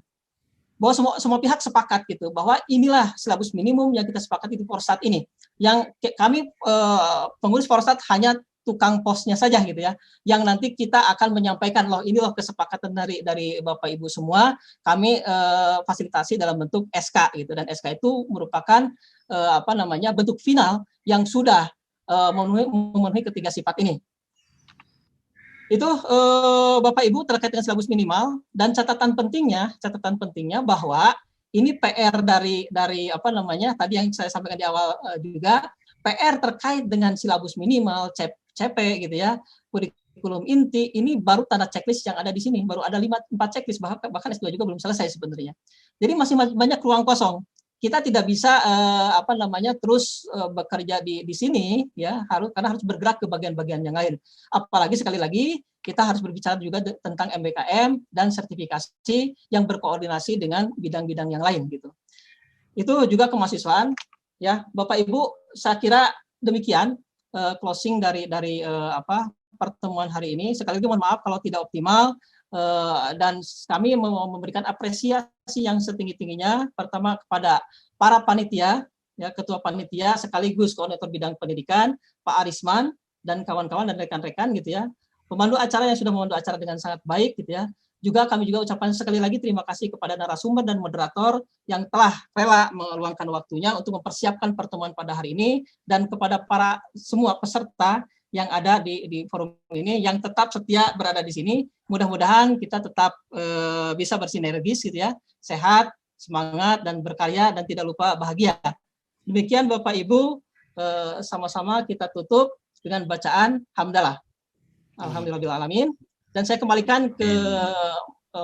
Bahwa semua pihak sepakat gitu, bahwa inilah silabus minimum yang kita sepakati di Forsat ini. Yang kami pengurus Forsat hanya tukang posnya saja gitu ya, yang nanti kita akan menyampaikan ini loh kesepakatan dari Bapak Ibu semua, kami fasilitasi dalam bentuk SK gitu, dan SK itu merupakan bentuk final yang sudah memenuhi ketiga sifat ini. Itu Bapak Ibu terkait dengan silabus minimal, dan catatan pentingnya bahwa ini PR dari tadi yang saya sampaikan di awal juga, PR terkait dengan silabus minimal, CP gitu ya, kurikulum inti, ini baru tanda checklist yang ada di sini, baru ada 4 checklist, bahkan S2 juga belum selesai sebenarnya. Jadi masih banyak ruang kosong. Kita tidak bisa terus bekerja di sini ya, karena harus bergerak ke bagian-bagian yang lain. Apalagi sekali lagi kita harus berbicara juga tentang MBKM dan sertifikasi yang berkoordinasi dengan bidang-bidang yang lain gitu. Itu juga kemahasiswaan ya, Bapak Ibu, saya kira demikian closing dari pertemuan hari ini. Sekali lagi mohon maaf kalau tidak optimal. Dan kami memberikan apresiasi yang setinggi-tingginya pertama kepada para panitia ya, ketua panitia sekaligus koordinator bidang pendidikan Pak Arisman dan kawan-kawan dan rekan-rekan gitu ya, pemandu acara yang sudah memandu acara dengan sangat baik gitu ya. Juga kami juga ucapkan sekali lagi terima kasih kepada narasumber dan moderator yang telah rela meluangkan waktunya untuk mempersiapkan pertemuan pada hari ini, dan kepada para semua peserta yang ada di forum ini yang tetap setia berada di sini. Mudah-mudahan kita tetap bisa bersinergis gitu ya, sehat, semangat, dan berkarya, dan tidak lupa bahagia. Demikian Bapak Ibu, sama-sama kita tutup dengan bacaan hamdalah. Alhamdulillahirrahmanirrahim. Dan saya kembalikan ke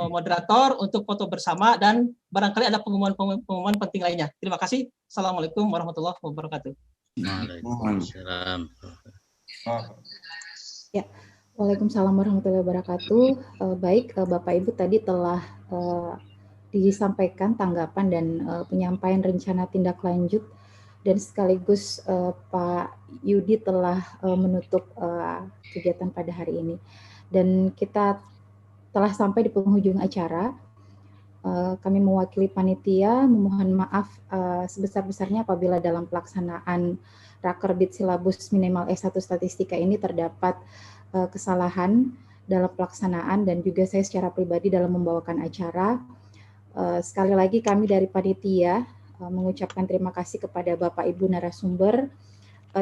moderator untuk foto bersama dan barangkali ada pengumuman penting lainnya. Terima kasih. Assalamualaikum warahmatullahi wabarakatuh. Waalaikumsalam. Ya, Waalaikumsalam warahmatullahi wabarakatuh. Baik, Bapak Ibu tadi telah disampaikan tanggapan dan penyampaian rencana tindak lanjut, dan sekaligus Pak Yudi telah menutup kegiatan pada hari ini. Dan kita telah sampai di penghujung acara. Kami mewakili panitia memohon maaf sebesar-besarnya apabila dalam pelaksanaan Rakerbit Silabus Minimal S1 Statistika ini terdapat kesalahan dalam pelaksanaan, dan juga saya secara pribadi dalam membawakan acara. Sekali lagi kami dari panitia mengucapkan terima kasih kepada Bapak Ibu narasumber,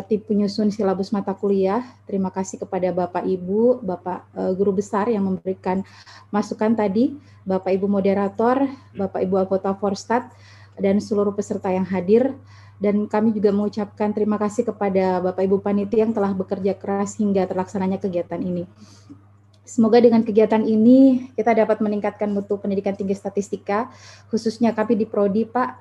tim penyusun silabus mata kuliah, terima kasih kepada Bapak Ibu, Bapak Guru Besar yang memberikan masukan tadi, Bapak Ibu moderator, Bapak Ibu anggota Forstat, dan seluruh peserta yang hadir. Dan kami juga mengucapkan terima kasih kepada Bapak Ibu panitia yang telah bekerja keras hingga terlaksananya kegiatan ini. Semoga dengan kegiatan ini kita dapat meningkatkan mutu pendidikan tinggi statistika, khususnya kami di Prodi, Pak.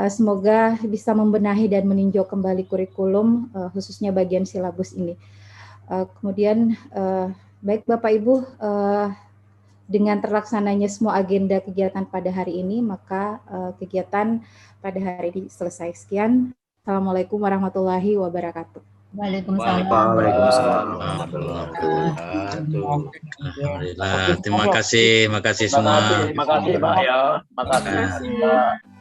Semoga bisa membenahi dan meninjau kembali kurikulum, khususnya bagian silabus ini. Kemudian, baik Bapak Ibu, dengan terlaksananya semua agenda kegiatan pada hari ini, maka kegiatan pada hari ini selesai. Sekian. Assalamualaikum warahmatullahi wabarakatuh. Waalaikumsalam. Alhamdulillah. Terima kasih semua. Terima kasih Pak ya. Terima kasih Pak.